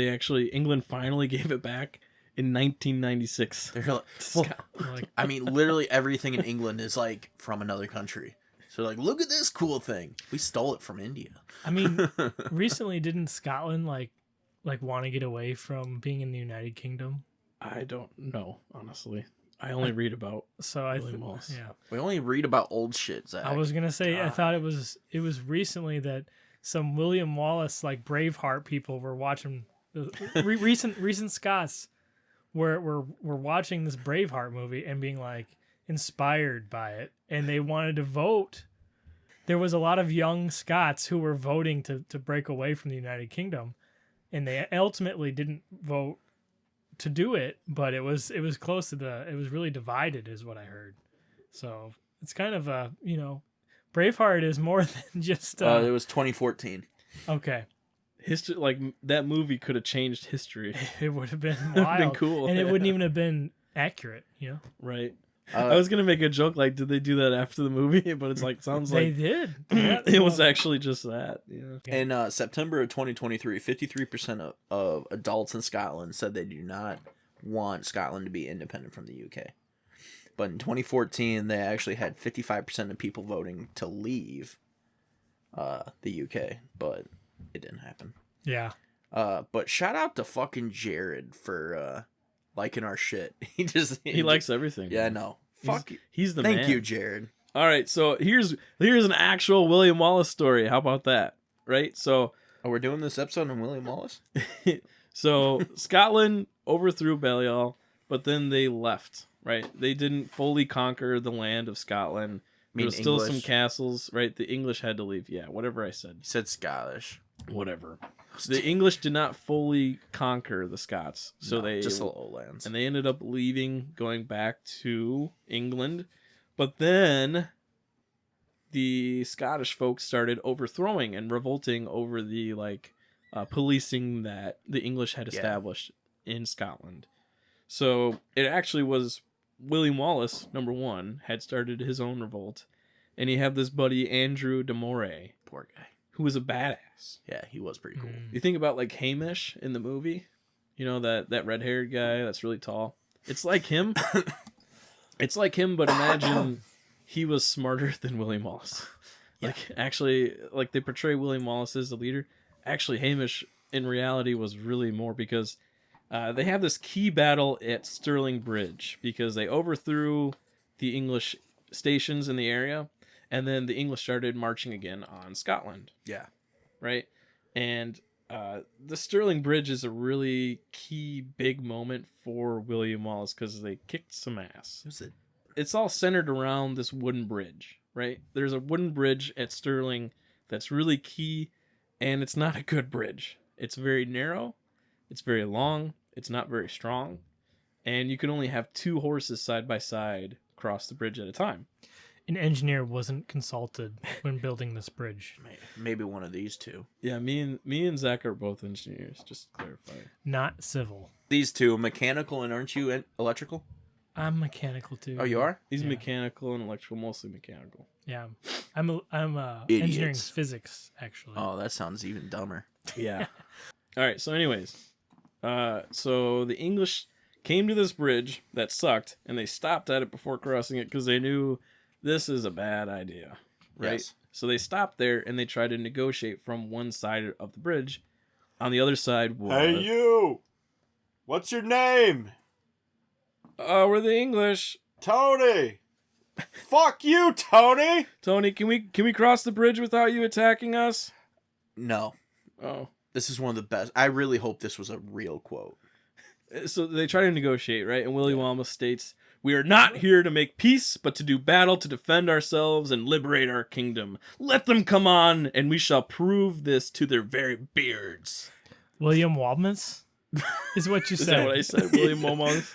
Speaker 1: England finally gave it back in 1996.
Speaker 2: They're like, well,
Speaker 3: Like,
Speaker 2: I mean, literally everything in England is like from another country. So like, look at this cool thing. We stole it from India.
Speaker 3: I mean, recently didn't Scotland like want to get away from being in the United Kingdom?
Speaker 1: I don't know, honestly. I only read about
Speaker 3: So
Speaker 1: William Wallace.
Speaker 3: yeah.
Speaker 2: We only read about old shit, Zach.
Speaker 3: I was gonna say I
Speaker 2: God.
Speaker 3: thought it was recently that some William Wallace like Braveheart people were watching the recent Scots were watching this Braveheart movie and being like inspired by it, and they wanted to vote. There was a lot of young Scots who were voting to break away from the United Kingdom, and they ultimately didn't vote to do it, but it was close to it was really divided is what I heard. So it's kind of a, Braveheart is more than just
Speaker 2: it was 2014.
Speaker 3: okay.
Speaker 1: History, like that movie could have changed history.
Speaker 3: It would have been
Speaker 1: It'd
Speaker 3: wild.
Speaker 1: been cool.
Speaker 3: And it wouldn't even have been accurate,
Speaker 1: Right. I was gonna make a joke like, did they do that after the movie? But it's like sounds
Speaker 3: They
Speaker 1: like
Speaker 3: did. Yeah.
Speaker 1: it was actually just that. Yeah.
Speaker 2: In September of 2023, 53% of adults in Scotland said they do not want Scotland to be independent from the UK. But in 2014, they actually had 55% of people voting to leave the UK, but it didn't happen.
Speaker 3: Yeah.
Speaker 2: But shout out to fucking Jared for liking our shit.
Speaker 1: He likes everything.
Speaker 2: Yeah, no. Fuck.
Speaker 1: He's the
Speaker 2: Thank
Speaker 1: man.
Speaker 2: you, Jared.
Speaker 1: All right, so here's an actual William Wallace story. How about that? Right? So
Speaker 2: Oh, we're doing this episode on William Wallace?
Speaker 1: so Scotland overthrew Balliol, but then they left, right? They didn't fully conquer the land of Scotland. There was still some castles, right? The English had to leave. Yeah, whatever I said.
Speaker 2: You said Scottish.
Speaker 1: Whatever. The English did not fully conquer the Scots, so they
Speaker 2: just the lowlands.
Speaker 1: and they ended up leaving, going back to England. But then the Scottish folks started overthrowing and revolting over the policing that the English had established in Scotland. So it actually was William Wallace, number one, had started his own revolt, and he had this buddy Andrew de Moray,
Speaker 2: Poor guy.
Speaker 1: who was a badass.
Speaker 2: Yeah, he was pretty cool.
Speaker 1: You think about like Hamish in the movie, that red-haired guy that's really tall. It's like him. It's like him, but imagine he was smarter than William Wallace. Actually, they portray William Wallace as the leader. Actually, Hamish in reality was really more because they have this key battle at Stirling Bridge because they overthrew the English stations in the area, and then the English started marching again on Scotland.
Speaker 2: Yeah.
Speaker 1: Right? And the Stirling Bridge is a really key, big moment for William Wallace because they kicked some ass. It's all centered around this wooden bridge, right? There's a wooden bridge at Stirling that's really key, and it's not a good bridge. It's very narrow, it's very long, it's not very strong, and you can only have two horses side by side cross the bridge at a time.
Speaker 3: An engineer wasn't consulted when building this bridge.
Speaker 2: Maybe one of these two.
Speaker 1: Yeah, me and Zach are both engineers, just to clarify.
Speaker 3: Not civil.
Speaker 2: These two, mechanical, and aren't you electrical?
Speaker 3: I'm mechanical too.
Speaker 2: Oh, you are?
Speaker 1: He's mechanical and electrical, mostly mechanical.
Speaker 3: Yeah. I'm
Speaker 2: Idiots.
Speaker 3: engineering physics actually.
Speaker 2: Oh, that sounds even dumber.
Speaker 1: Yeah. All right. So, anyways, so the English came to this bridge that sucked, and they stopped at it before crossing it because they knew this is a bad idea, right?
Speaker 2: Yes.
Speaker 1: So they stopped there and they tried to negotiate from one side of the bridge. On the other side was...
Speaker 2: Hey, you! What's your name?
Speaker 1: We're the English.
Speaker 2: Tony! Fuck you, Tony!
Speaker 1: Tony, can we cross the bridge without you attacking us?
Speaker 2: No.
Speaker 1: Oh.
Speaker 2: This is one of the best. I really hope this was a real quote.
Speaker 1: So they try to negotiate, right? And William Wallace states, "We are not here to make peace, but to do battle to defend ourselves and liberate our kingdom. Let them come on, and we shall prove this to their very beards."
Speaker 3: William Wallace is what you
Speaker 1: Is
Speaker 3: said.
Speaker 1: that what I said? William Wallace?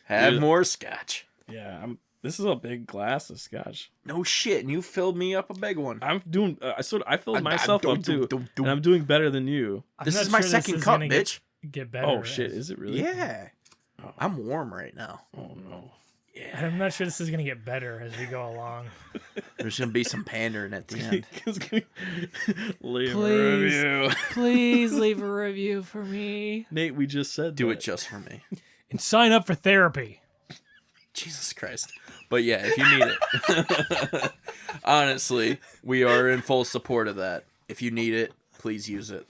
Speaker 2: Have
Speaker 1: Dude.
Speaker 2: more scotch.
Speaker 1: Yeah, this is a big glass of scotch.
Speaker 2: No shit, and you filled me up a big one.
Speaker 1: I'm doing. I filled myself up too, and I'm doing better than you.
Speaker 3: I'm
Speaker 2: This
Speaker 3: not
Speaker 2: is my
Speaker 3: sure
Speaker 2: second
Speaker 3: is
Speaker 2: cup,
Speaker 3: gonna
Speaker 2: bitch.
Speaker 3: Get better.
Speaker 1: Oh shit! Is it really?
Speaker 2: Yeah.
Speaker 1: Oh.
Speaker 2: I'm warm right now.
Speaker 1: Oh no.
Speaker 3: And I'm not sure this is going to get better as we go along.
Speaker 2: There's gonna be some pandering at the end.
Speaker 1: Leave a review.
Speaker 3: Please leave a review for me.
Speaker 1: Nate, we just said
Speaker 2: Do
Speaker 1: that.
Speaker 2: it just for me.
Speaker 3: And sign up for therapy.
Speaker 2: Jesus Christ. But yeah, if you need it. Honestly, we are in full support of that. If you need it, please use it.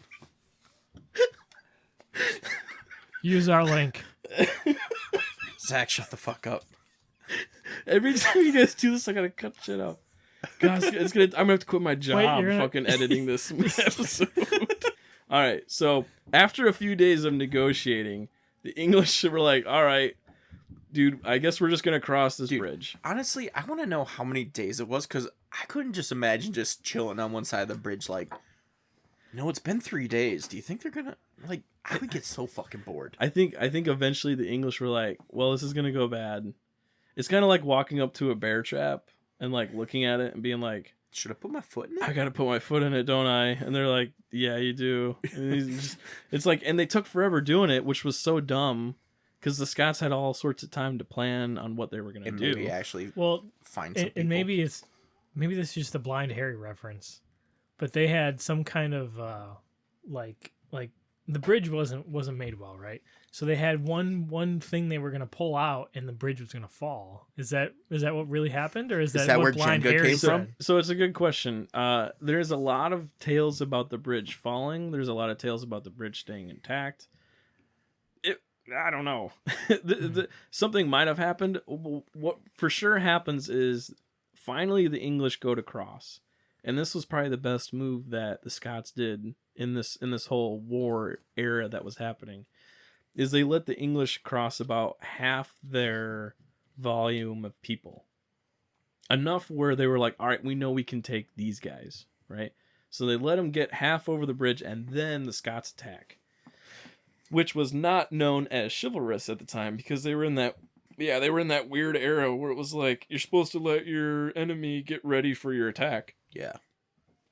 Speaker 3: Use our link.
Speaker 2: Zach, shut the fuck up.
Speaker 1: Every time you guys do this, I gotta cut shit out. God, I'm gonna have to quit my job fucking editing this episode. All right, so after a few days of negotiating, the English were like, all right, dude, I guess we're just gonna cross this bridge.
Speaker 2: Honestly, I want to know how many days it was, because I couldn't just imagine just chilling on one side of the bridge like, no, it's been 3 days. Do you think they're gonna, like, I would get so fucking bored.
Speaker 1: I think eventually the English were like, well, this is gonna go bad. It's kind of like walking up to a bear trap and like looking at it and being like,
Speaker 2: should I put my foot in it?
Speaker 1: I gotta put my foot in it, don't I? And they're like, yeah, you do. And it's like, and they took forever doing it, which was so dumb because the Scots had all sorts of time to plan on what they were gonna do.
Speaker 2: Maybe actually find some people.
Speaker 3: And maybe this is just a Blind Harry reference, but they had some kind of like the bridge wasn't made well, right? So they had one thing they were gonna pull out, and the bridge was gonna fall. Is that what really happened, or is that
Speaker 2: that
Speaker 3: what
Speaker 2: where
Speaker 3: Blind
Speaker 2: Jenga
Speaker 3: Harry
Speaker 2: came
Speaker 3: said?
Speaker 2: from?
Speaker 1: So it's a good question. There's a lot of tales about the bridge falling. There's a lot of tales about the bridge staying intact. I don't know. Something might have happened. What for sure happens is finally the English go to cross. And this was probably the best move that the Scots did in this whole war era that was happening. Is they let the English cross about half their volume of people. Enough where they were like, all right, we know we can take these guys, right? So they let them get half over the bridge, and then the Scots attack. Which was not known as chivalrous at the time, because they were in that weird era where it was like, you're supposed to let your enemy get ready for your attack.
Speaker 2: Yeah.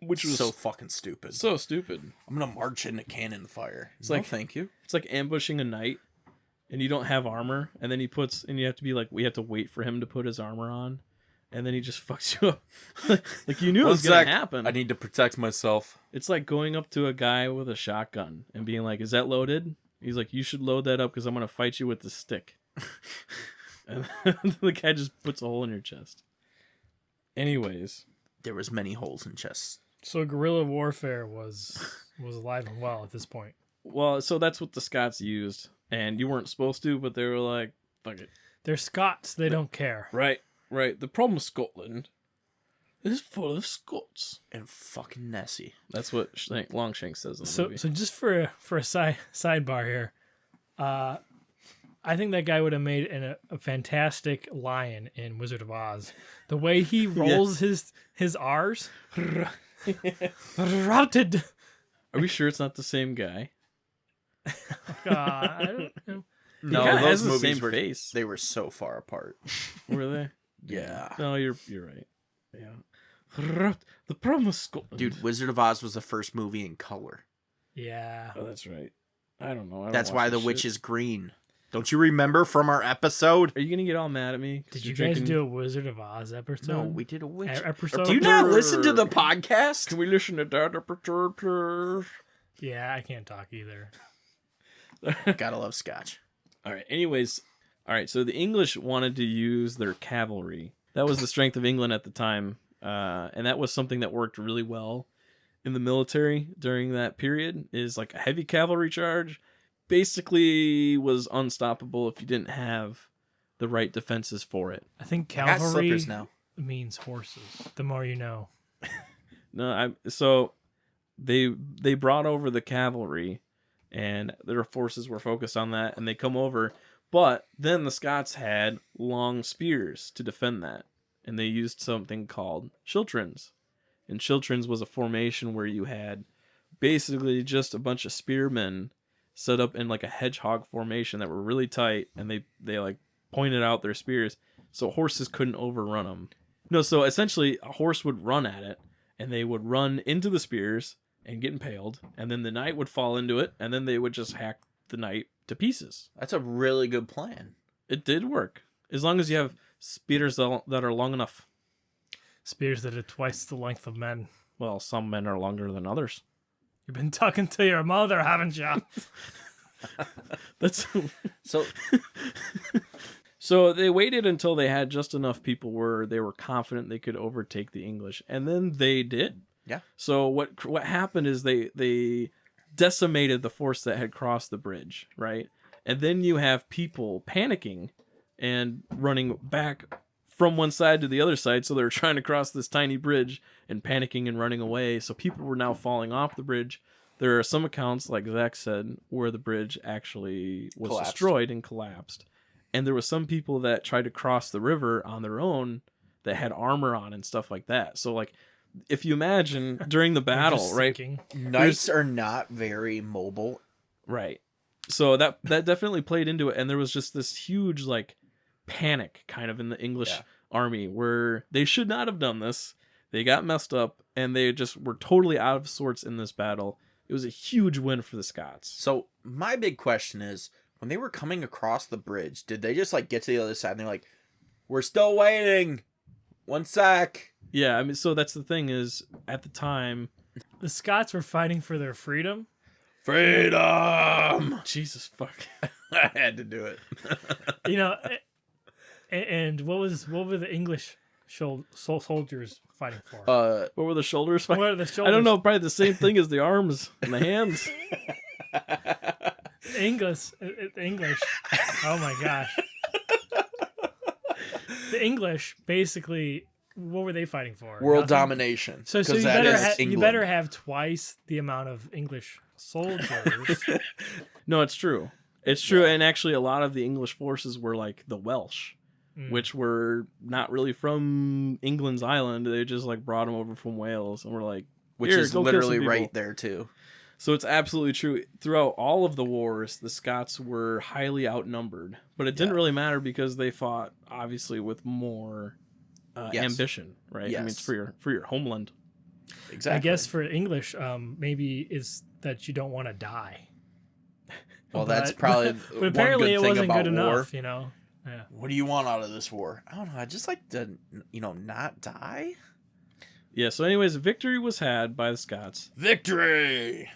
Speaker 1: Which was
Speaker 2: so fucking stupid.
Speaker 1: So stupid.
Speaker 2: I'm gonna march into cannon fire.
Speaker 1: It's like,
Speaker 2: thank you.
Speaker 1: It's like ambushing a knight, and you don't have armor, and then you have to be like, we have to wait for him to put his armor on, and then he just fucks you up. Like you knew it was gonna happen.
Speaker 2: I need to protect myself.
Speaker 1: It's like going up to a guy with a shotgun and being like, "Is that loaded?" He's like, "You should load that up because I'm gonna fight you with the stick." And the guy just puts a hole in your chest. Anyways,
Speaker 2: there was many holes in chests.
Speaker 3: So guerrilla warfare was alive and well at this point.
Speaker 1: Well, so that's what the Scots used, and you weren't supposed to, but they were like, "Fuck it."
Speaker 3: They're Scots; they don't care.
Speaker 1: Right. The problem with Scotland is full of Scots
Speaker 2: and fucking Nessie.
Speaker 1: That's what Longshanks says in the movie.
Speaker 3: So just for a sidebar here, I think that guy would have made a fantastic lion in Wizard of Oz. The way he rolls his R's. Routed.
Speaker 1: Are we sure it's not the same guy?
Speaker 3: I don't know.
Speaker 2: No, those movies
Speaker 1: face.
Speaker 2: They were so far apart.
Speaker 1: Were they?
Speaker 2: Yeah.
Speaker 1: No, you're right. Yeah. The problem with Scotland.
Speaker 2: Dude, Wizard of Oz was the first movie in color.
Speaker 3: Yeah.
Speaker 1: Oh, that's right. I don't know.
Speaker 2: That's why the witch is green. Don't you remember from our episode?
Speaker 1: Are you gonna get all mad at me?
Speaker 3: Did you guys do a Wizard of Oz episode?
Speaker 2: No, we did a witch
Speaker 3: episode.
Speaker 2: Do you not listen to the podcast?
Speaker 1: Can we listen to that episode, please?
Speaker 3: Yeah, I can't talk either.
Speaker 2: Gotta love scotch.
Speaker 1: All right. Anyways, all right. So the English wanted to use their cavalry. That was the strength of England at the time, and that was something that worked really well in the military during that period. Is like a heavy cavalry charge. Basically was unstoppable if you didn't have the right defenses for it.
Speaker 3: I think cavalry means horses. The more you know.
Speaker 1: So they brought over the cavalry, and their forces were focused on that, and they come over. But then the Scots had long spears to defend that, and they used something called schiltrons. And schiltrons was a formation where you had basically just a bunch of spearmen set up in like a hedgehog formation that were really tight, and they like pointed out their spears so horses couldn't overrun them. No, so essentially a horse would run at it, and they would run into the spears and get impaled, and then the knight would fall into it, and then they would just hack the knight to pieces.
Speaker 2: That's a really good plan.
Speaker 1: It did work. As long as you have spears that are long enough.
Speaker 3: Spears that are twice the length of men.
Speaker 1: Well, some men are longer than others.
Speaker 3: You've been talking to your mother, haven't you?
Speaker 1: That's
Speaker 2: So
Speaker 1: So they waited until they had just enough people where they were confident they could overtake the English, and then they did.
Speaker 2: Yeah.
Speaker 1: So what happened is they decimated the force that had crossed the bridge, right? And then you have people panicking and running back from one side to the other side, so they're trying to cross this tiny bridge and panicking and running away. So people were now falling off the bridge. There are some accounts, like Zach said, where the bridge actually was
Speaker 2: Collapsed.
Speaker 1: destroyed and collapsed. And there were some people that tried to cross the river on their own that had armor on and stuff like that. So, like, if you imagine during the battle,
Speaker 3: Just
Speaker 1: right?
Speaker 3: sinking.
Speaker 2: knights are not very mobile.
Speaker 1: Right. So that definitely played into it. And there was just this huge, like, panic kind of in the English army where they should not have done this. They got messed up and they just were totally out of sorts in this battle. It was a huge win for the Scots.
Speaker 2: So my big question is, when they were coming across the bridge, did they just like get to the other side and they're like, "We're still waiting. One sec."
Speaker 1: Yeah, I mean, so that's the thing is, at the time,
Speaker 3: The Scots were fighting for their freedom.
Speaker 2: Freedom.
Speaker 1: Jesus fuck.
Speaker 2: I had to do it.
Speaker 3: You know, and what were the English soldiers fighting for?
Speaker 1: What were the shoulders?
Speaker 3: What are the shoulders?
Speaker 1: I don't know, probably the same thing as the arms and the hands.
Speaker 3: English. Oh my gosh. The English basically, what were they fighting for?
Speaker 2: World
Speaker 3: Nothing?
Speaker 2: domination.
Speaker 3: So
Speaker 2: Because
Speaker 3: you
Speaker 2: that
Speaker 3: better
Speaker 2: is
Speaker 3: you
Speaker 2: England.
Speaker 3: better have twice the amount of English soldiers.
Speaker 1: No, it's true. It's true, and actually a lot of the English forces were like the Welsh, which were not really from England's island. They just like brought them over from Wales and were like,
Speaker 2: Which
Speaker 1: "Here,
Speaker 2: is
Speaker 1: go kill some
Speaker 2: literally
Speaker 1: people."
Speaker 2: right there too.
Speaker 1: So it's absolutely true. Throughout all of the wars, the Scots were highly outnumbered, but it didn't really matter because they fought obviously with more ambition, right? I mean, it's
Speaker 2: Yes.
Speaker 1: for your homeland.
Speaker 2: Exactly.
Speaker 3: I guess for English, maybe is that you don't want to die.
Speaker 2: Well, that's
Speaker 3: But-
Speaker 2: probably
Speaker 3: But
Speaker 2: one
Speaker 3: apparently
Speaker 2: good
Speaker 3: it
Speaker 2: thing
Speaker 3: wasn't
Speaker 2: about
Speaker 3: good
Speaker 2: war.
Speaker 3: enough, you know. Yeah.
Speaker 2: What do you want out of this war? I don't know. I just like to, not die.
Speaker 1: Yeah. So, anyways, victory was had by the Scots.
Speaker 2: Victory.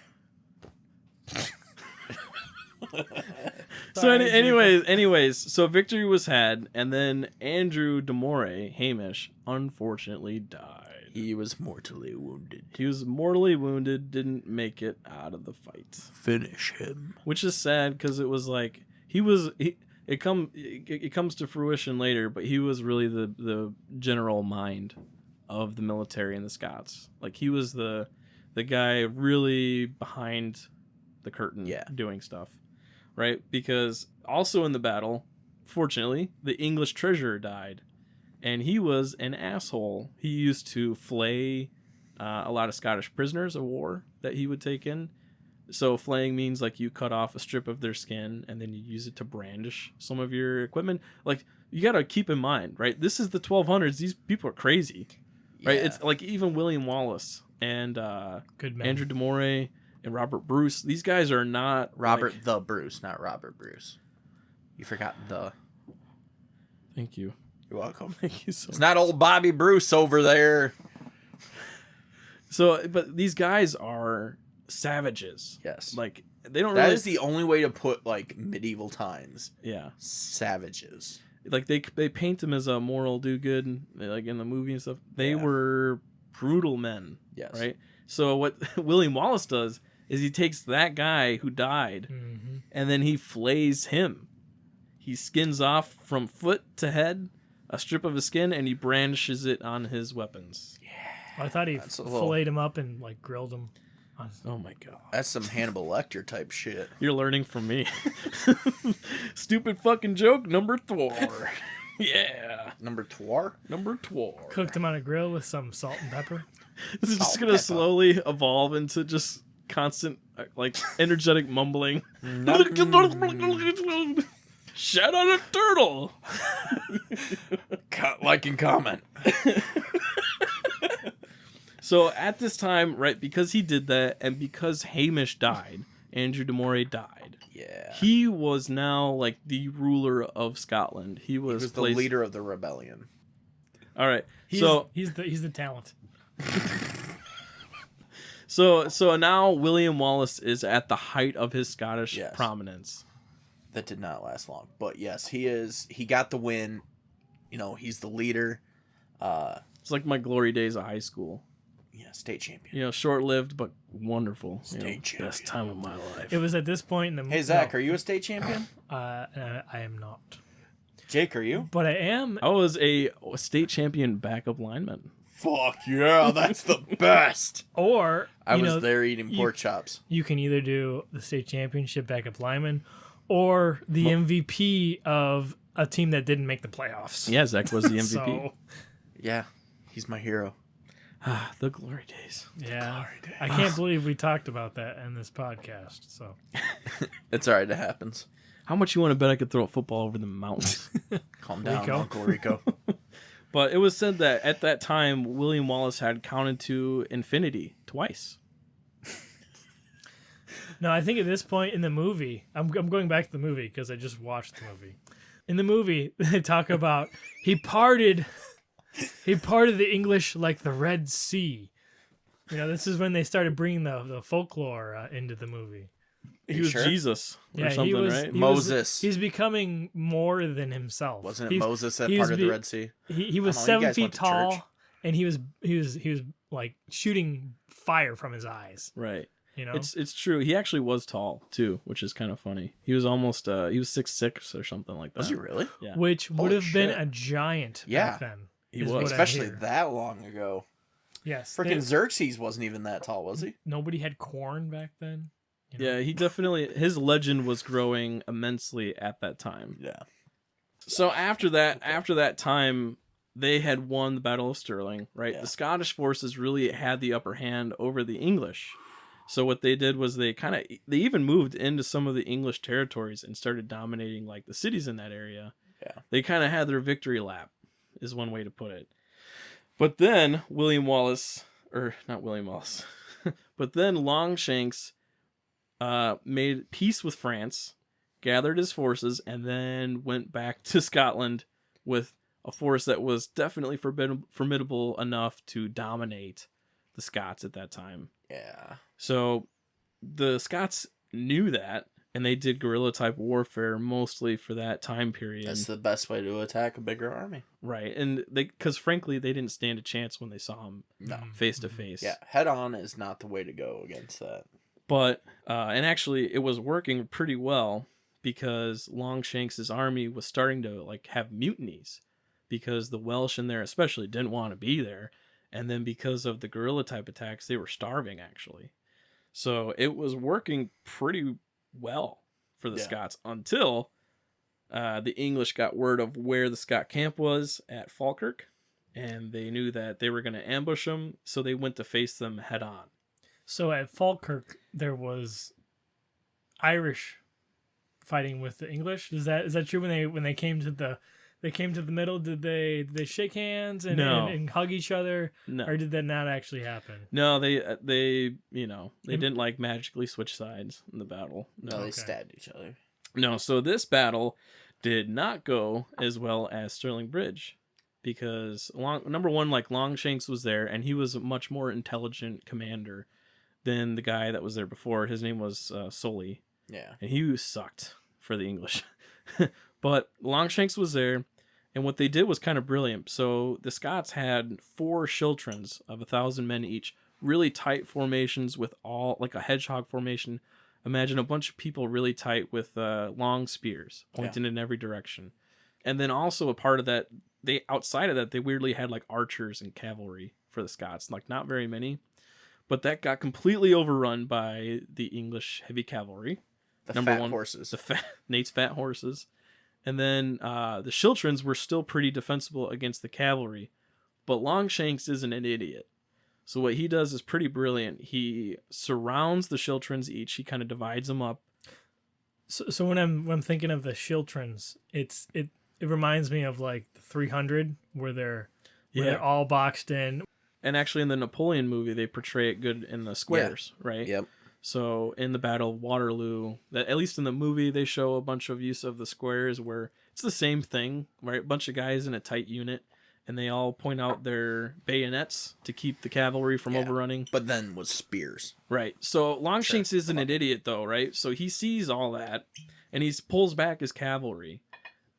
Speaker 1: So,
Speaker 3: Sorry,
Speaker 1: anyways, so victory was had, and then Andrew de Moray, Hamish, unfortunately died.
Speaker 2: He was mortally wounded.
Speaker 1: He was mortally wounded, didn't make it out of the fight,
Speaker 2: Finish him.
Speaker 1: which is sad because it was like it comes to fruition later, but he was really the general mind of the military in the Scots. Like he was the guy really behind the curtain doing stuff, right? Because also in the battle, fortunately, the English treasurer died, and he was an asshole. He used to flay a lot of Scottish prisoners of war that he would take in. So flaying means like you cut off a strip of their skin and then you use it to brandish some of your equipment. Like you got to keep in mind, right? This is the 1200s. These people are crazy, right?
Speaker 2: Yeah.
Speaker 1: It's like even William Wallace and
Speaker 3: Good man.
Speaker 1: Andrew de Moray and Robert Bruce. These guys are not
Speaker 2: Robert
Speaker 1: like-
Speaker 2: the Bruce, not Robert Bruce. You forgot the.
Speaker 1: Thank you.
Speaker 2: You're welcome.
Speaker 1: Thank you so
Speaker 2: It's
Speaker 1: much.
Speaker 2: not old Bobby Bruce over there.
Speaker 1: So, but these guys are savages.
Speaker 2: Yes.
Speaker 1: Like they don't
Speaker 2: That
Speaker 1: really.
Speaker 2: is the only way to put like medieval times.
Speaker 1: Yeah.
Speaker 2: Savages.
Speaker 1: Like they paint them as a moral do-good, like in the movie and stuff. They
Speaker 2: Yeah.
Speaker 1: were brutal men.
Speaker 2: Yes.
Speaker 1: Right. So what William Wallace does is he takes that guy who died
Speaker 3: Mhm.
Speaker 1: and then he flays him. He skins off from foot to head a strip of his skin and he brandishes it on his weapons.
Speaker 3: I thought he
Speaker 2: That's a little-
Speaker 3: filleted him up and like grilled him.
Speaker 1: Oh my god.
Speaker 2: That's some Hannibal Lecter type shit.
Speaker 1: You're learning from me. Stupid fucking joke number 4. Yeah.
Speaker 2: Number 4?
Speaker 1: Number 4.
Speaker 3: Cooked him on a grill with some salt and pepper.
Speaker 1: This is just
Speaker 2: Salt,
Speaker 1: gonna
Speaker 2: pepper.
Speaker 1: slowly evolve into just constant, like, energetic mumbling. Shout out a turtle!
Speaker 2: Like and comment.
Speaker 1: So at this time, right, because he did that, and because Hamish died, Andrew de Moray, died.
Speaker 2: Yeah.
Speaker 1: He was now like the ruler of Scotland. He was
Speaker 2: the leader of the rebellion.
Speaker 1: All right.
Speaker 3: He's the talent.
Speaker 1: So now William Wallace is at the height of his Scottish
Speaker 2: Yes.
Speaker 1: prominence.
Speaker 2: That did not last long. But yes, he is. He got the win. You know, he's the leader.
Speaker 1: It's like my glory days of high school.
Speaker 2: Yeah, state champion.
Speaker 1: You know, short-lived but wonderful.
Speaker 2: State champion.
Speaker 1: Best time of my life.
Speaker 3: It was at this point in the
Speaker 2: Hey, Zach, are you a state champion?
Speaker 3: I am not.
Speaker 2: Jake, are you?
Speaker 3: But I am.
Speaker 1: I was a state champion backup lineman.
Speaker 2: Fuck yeah, that's the best.
Speaker 3: Or
Speaker 2: I was there eating pork chops.
Speaker 3: You can either do the state championship backup lineman, or the MVP of a team that didn't make the playoffs.
Speaker 1: Yeah, Zach was the MVP.
Speaker 3: So,
Speaker 2: Yeah, he's my hero.
Speaker 1: The glory days.
Speaker 3: yeah,
Speaker 2: Glory days.
Speaker 3: I can't believe we talked about that in this podcast. So
Speaker 2: It's all right, it happens.
Speaker 1: How much you want to bet I could throw a football over the mountains?
Speaker 2: Calm down,
Speaker 3: Rico.
Speaker 2: Uncle Rico.
Speaker 1: But it was said that at that time, William Wallace had counted to infinity twice.
Speaker 3: no, I think at this point in the movie, I'm going back to the movie because I just watched the movie. In the movie, they talk about he parted the English like the Red Sea. You know, this is when they started bringing the folklore into the movie.
Speaker 1: He was
Speaker 2: sure?
Speaker 1: Jesus or
Speaker 3: Yeah,
Speaker 1: something, right?
Speaker 2: Moses.
Speaker 3: He's becoming more than himself.
Speaker 2: Wasn't it
Speaker 3: He's-
Speaker 2: Moses that
Speaker 3: he was
Speaker 2: parted the
Speaker 3: be-
Speaker 2: Red Sea?
Speaker 3: He was
Speaker 2: I don't know, you
Speaker 3: 7
Speaker 2: guys
Speaker 3: feet
Speaker 2: went to
Speaker 3: tall,
Speaker 2: church.
Speaker 3: and he was like shooting fire from his eyes.
Speaker 1: Right.
Speaker 3: You know,
Speaker 1: It's true. He actually was tall too, which is kind of funny. He was almost he was 6'6" or something like that.
Speaker 2: Was he really?
Speaker 1: Yeah.
Speaker 3: which would
Speaker 2: Holy
Speaker 3: have been
Speaker 2: shit.
Speaker 3: a giant
Speaker 2: Yeah.
Speaker 3: back then.
Speaker 1: He
Speaker 3: is
Speaker 1: was.
Speaker 3: what I
Speaker 2: Especially
Speaker 3: hear.
Speaker 2: that long ago.
Speaker 3: Yes,
Speaker 2: Freaking Xerxes wasn't even that tall, was he?
Speaker 3: nobody had corn back then. You know?
Speaker 1: Yeah, he definitely his legend was growing immensely at that time.
Speaker 2: Yeah.
Speaker 1: So after that time, they had won the Battle of Stirling, right?
Speaker 2: Yeah.
Speaker 1: The Scottish forces really had the upper hand over the English. So what they did was they even moved into some of the English territories and started dominating like the cities in that area.
Speaker 2: Yeah.
Speaker 1: They kind of had their victory lap, is one way to put it. But then William Wallace, or not William Wallace, but then Longshanks made peace with France, gathered his forces, and then went back to Scotland with a force that was definitely formidable enough to dominate the Scots at that time.
Speaker 2: Yeah.
Speaker 1: So the Scots knew that, and they did guerrilla type warfare mostly for that time period.
Speaker 2: That's the best way to attack a bigger army.
Speaker 1: Right, and because frankly they didn't stand a chance when they saw him
Speaker 2: No.
Speaker 1: face to face.
Speaker 2: Yeah, head on is not the way to go against that.
Speaker 1: But and actually it was working pretty well because Longshanks' army was starting to like have mutinies because the Welsh in there especially didn't want to be there, and then because of the guerrilla type attacks they were starving actually. So it was working pretty well for the
Speaker 2: Yeah.
Speaker 1: Scots until the English got word of where the Scot camp was at Falkirk, and they knew that they were going to ambush them, so they went to face them head on.
Speaker 3: So at Falkirk, there was Irish fighting with the English. Is that true? When they came to the middle, did they shake hands and,
Speaker 1: No.
Speaker 3: and hug each other,
Speaker 1: No,
Speaker 3: or did that not actually happen?
Speaker 1: no, they didn't like magically switch sides in the battle.
Speaker 2: No,
Speaker 1: No,
Speaker 2: they stabbed each other.
Speaker 1: no. So this battle did not go as well as Stirling Bridge because number one, like Longshanks was there, and he was a much more intelligent commander than the guy that was there before. His name was Sully,
Speaker 2: Yeah.
Speaker 1: and he sucked for the English. But Longshanks was there, and what they did was kind of brilliant. So the Scots had 4 schiltrons of 1,000 men each, really tight formations with all like a hedgehog formation. Imagine a bunch of people really tight with long spears pointing in every direction. And then also a part of that, outside of that, they weirdly had like archers and cavalry for the Scots, like not very many. But that got completely overrun by the English heavy cavalry.
Speaker 2: The
Speaker 1: Number
Speaker 2: fat
Speaker 1: one,
Speaker 2: horses.
Speaker 1: Nate's fat horses. And then the schiltrons were still pretty defensible against the cavalry. But Longshanks isn't an idiot. So what he does is pretty brilliant. He surrounds the schiltrons each. He kind of divides them up.
Speaker 3: So when I'm thinking of the schiltrons, it reminds me of like the 300 where they're all boxed in.
Speaker 1: And actually in the Napoleon movie, they portray it good in the squares, right?
Speaker 2: Yep.
Speaker 1: So in the Battle of Waterloo, that at least in the movie, they show a bunch of use of the squares where it's the same thing, right? A bunch of guys in a tight unit, and they all point out their bayonets to keep the cavalry from overrunning.
Speaker 2: But then with spears.
Speaker 1: Right. So Longshanks isn't an idiot, though, right? So he sees all that, and he pulls back his cavalry.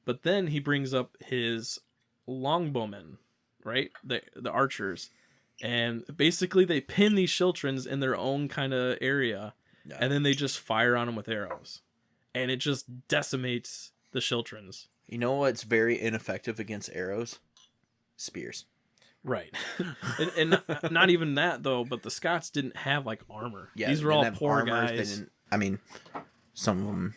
Speaker 1: But then he brings up his longbowmen, right? The archers. And basically they pin these Shiltrins in their own kind of area, and then they just fire on them with arrows. And it just decimates the Shiltrins.
Speaker 2: You know what's very ineffective against arrows? Spears.
Speaker 1: Right. and not even that, though, but the Scots didn't have, like, armor.
Speaker 2: Yeah,
Speaker 1: these were all poor guys.
Speaker 2: They didn't, I mean, some of them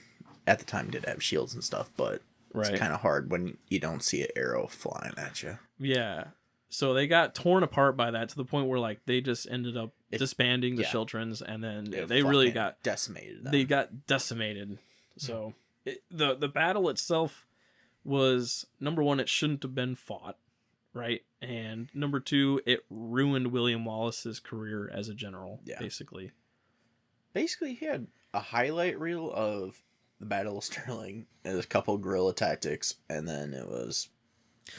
Speaker 2: at the time did have shields and stuff, but it's kind of hard when you don't see an arrow flying at you.
Speaker 1: Yeah. So they got torn apart by that to the point where, like, they just ended up disbanding the Shiltrins, and then they really got
Speaker 2: decimated.
Speaker 1: They got decimated. So the battle itself was, number one, it shouldn't have been fought, right? And number two, it ruined William Wallace's career as a general, basically.
Speaker 2: Basically, he had a highlight reel of the Battle of Stirling and a couple guerrilla tactics, and then it was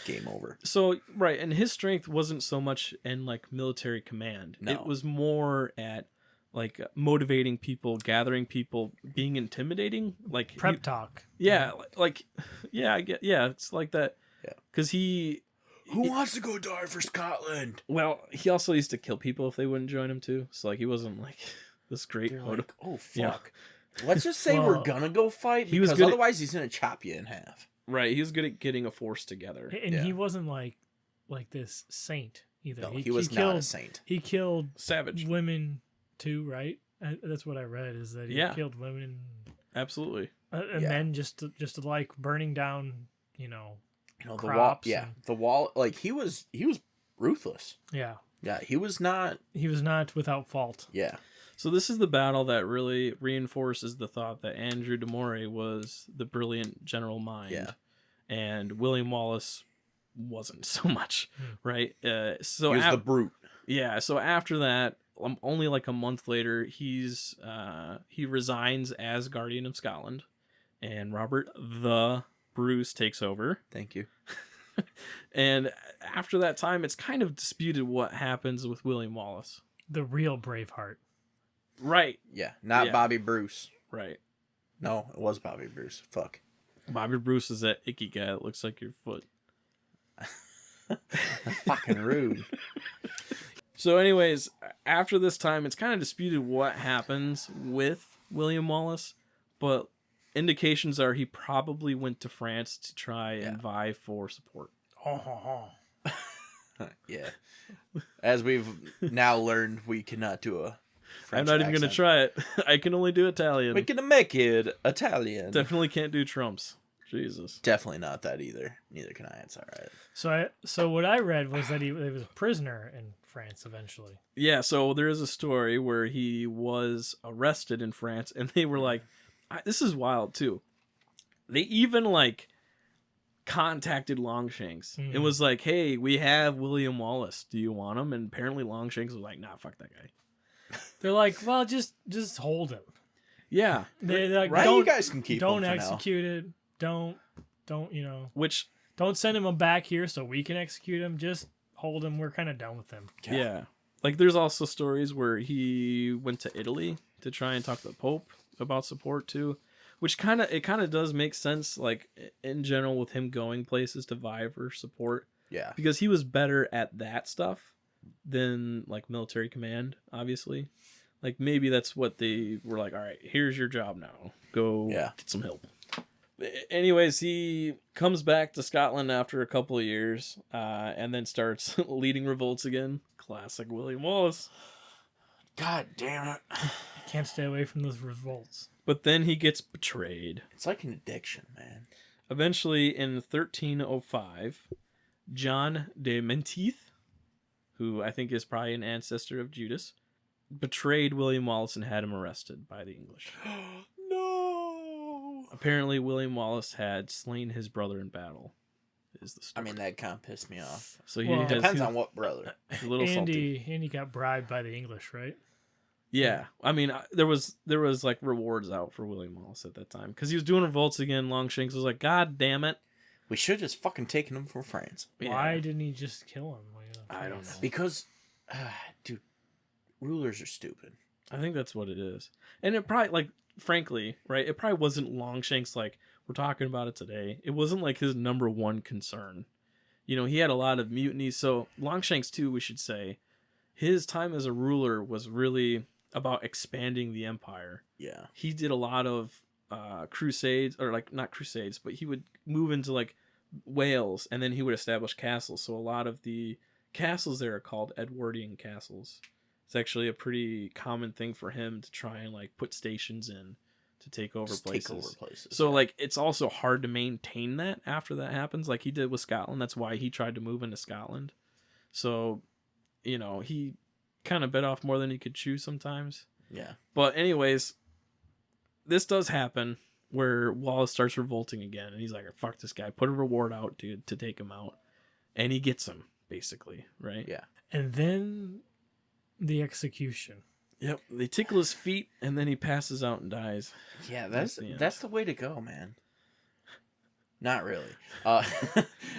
Speaker 2: game over.
Speaker 1: So, right, and his strength wasn't so much in, like, military command.
Speaker 2: No.
Speaker 1: It was more at, like, motivating people, gathering people, being intimidating. Like
Speaker 3: Prep talk.
Speaker 1: Yeah, I get, it's like that.
Speaker 2: Yeah.
Speaker 1: Because
Speaker 2: Who wants to go die for Scotland?
Speaker 1: Well, he also used to kill people if they wouldn't join him, too. So, like, he wasn't, like, this great.
Speaker 2: Like, oh, fuck. Let's just say we're gonna go fight, because otherwise he's gonna chop you in half.
Speaker 1: Right, he was good at getting a force together.
Speaker 3: And he wasn't like this saint either.
Speaker 2: No, he was not a saint.
Speaker 3: He killed
Speaker 1: savage
Speaker 3: women too, right? That's what I read, is that he killed women.
Speaker 1: Absolutely.
Speaker 3: And men just to like burning down,
Speaker 2: the wall. Yeah, the wall. Like he was ruthless.
Speaker 3: Yeah.
Speaker 2: Yeah, he was not
Speaker 3: without fault.
Speaker 2: Yeah.
Speaker 1: So this is the battle that really reinforces the thought that Andrew de Moray was the brilliant general mind, and William Wallace wasn't so much, right? So
Speaker 2: he was the brute.
Speaker 1: Yeah. So after that, only like a month later, he resigns as Guardian of Scotland, and Robert the Bruce takes over.
Speaker 2: Thank you.
Speaker 1: And after that time, it's kind of disputed what happens with William Wallace.
Speaker 3: The real Braveheart.
Speaker 1: Right.
Speaker 2: Yeah, not Bobby Bruce.
Speaker 1: Right.
Speaker 2: No, it was Bobby Bruce. Fuck.
Speaker 1: Bobby Bruce is that icky guy that looks like your foot.
Speaker 2: That's fucking rude.
Speaker 1: So anyways, after this time, it's kind of disputed what happens with William Wallace, but indications are he probably went to France to try and vie for support.
Speaker 2: Yeah. As we've now learned, we cannot do a French
Speaker 1: I'm not even going to try it. I can only do Italian.
Speaker 2: We can make it Italian.
Speaker 1: Definitely can't do Trump's. Jesus.
Speaker 2: Definitely not that either. Neither can I. It's all right.
Speaker 3: So what I read was that he was a prisoner in France eventually.
Speaker 1: Yeah, so there is a story where he was arrested in France, and they were like, this is wild too. They even like contacted Longshanks. It was like, hey, we have William Wallace. Do you want him? And apparently Longshanks was like, nah, fuck that guy.
Speaker 3: They're like, well, just hold him.
Speaker 1: Yeah.
Speaker 3: They're like,
Speaker 2: right? You guys can keep him.
Speaker 3: Don't execute it. Don't
Speaker 1: Which
Speaker 3: don't send him back here so we can execute him. Just hold him. We're kind of done with him.
Speaker 1: Yeah. Like there's also stories where he went to Italy to try and talk to the Pope about support too, which kind of does make sense, like in general, with him going places to vie for support.
Speaker 2: Yeah.
Speaker 1: Because he was better at that stuff than like military command, obviously. Like maybe that's what they were like, all right, here's your job now. Go get some help. Anyways, he comes back to Scotland after a couple of years, and then starts leading revolts again. Classic William Wallace.
Speaker 2: God damn it.
Speaker 3: Can't stay away from those revolts.
Speaker 1: But then he gets betrayed.
Speaker 2: It's like an addiction, man.
Speaker 1: Eventually, in 1305, John de Menteith, who I think is probably an ancestor of Judas, betrayed William Wallace and had him arrested by the English.
Speaker 2: No!
Speaker 1: Apparently, William Wallace had slain his brother in battle. Is the story.
Speaker 2: I mean, that kind of pissed me off.
Speaker 1: So
Speaker 2: depends on what brother.
Speaker 1: A little salty.
Speaker 3: Andy got bribed by the English, right?
Speaker 1: Yeah, I mean, there was like rewards out for William Wallace at that time because he was doing revolts again. Longshanks was like, God damn it,
Speaker 2: We should just fucking taken him from France.
Speaker 3: Why didn't he just kill him?
Speaker 1: I don't know.
Speaker 2: Because, dude, rulers are stupid.
Speaker 1: I think that's what it is, and it probably like, frankly, right? It probably wasn't Longshanks like we're talking about it today. It wasn't like his number one concern. You know, he had a lot of mutinies. So Longshanks too, we should say, his time as a ruler was really about expanding the empire.
Speaker 2: Yeah.
Speaker 1: He did a lot of crusades, or like not crusades, but he would move into like Wales, and then he would establish castles. So a lot of the castles there are called Edwardian castles. It's actually a pretty common thing for him to try and like put stations in to take over places. So like it's also hard to maintain that after that happens, like he did with Scotland. That's why he tried to move into Scotland. So, you know, he kind of bit off more than he could chew sometimes.
Speaker 2: Yeah.
Speaker 1: But anyways, this does happen where Wallace starts revolting again, and he's like, fuck this guy, put a reward out to take him out. And he gets him, basically, right?
Speaker 2: Yeah.
Speaker 3: And then the execution.
Speaker 1: Yep. They tickle his feet, and then he passes out and dies.
Speaker 2: Yeah, that's the way to go, man. Not really.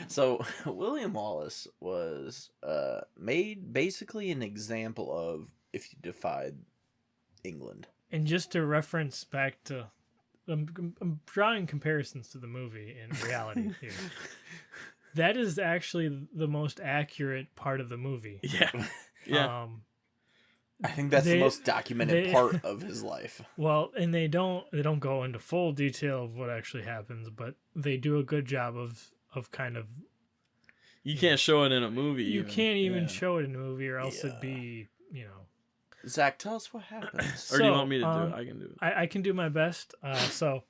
Speaker 2: So William Wallace was made basically an example of if you defied England.
Speaker 3: And just to reference back to, I'm drawing comparisons to the movie and reality here. That is actually the most accurate part of the movie.
Speaker 1: Yeah. Yeah.
Speaker 2: I think that's the most documented part of his life.
Speaker 3: Well, and they don't go into full detail of what actually happens, but they do a good job of kind of.
Speaker 1: You can't show it in a movie.
Speaker 3: You can't even show it in a movie, or else it'd be, you know.
Speaker 2: Zach, tell us what happens.
Speaker 1: Or do you want me to do it? I can do it.
Speaker 3: I can do my best. So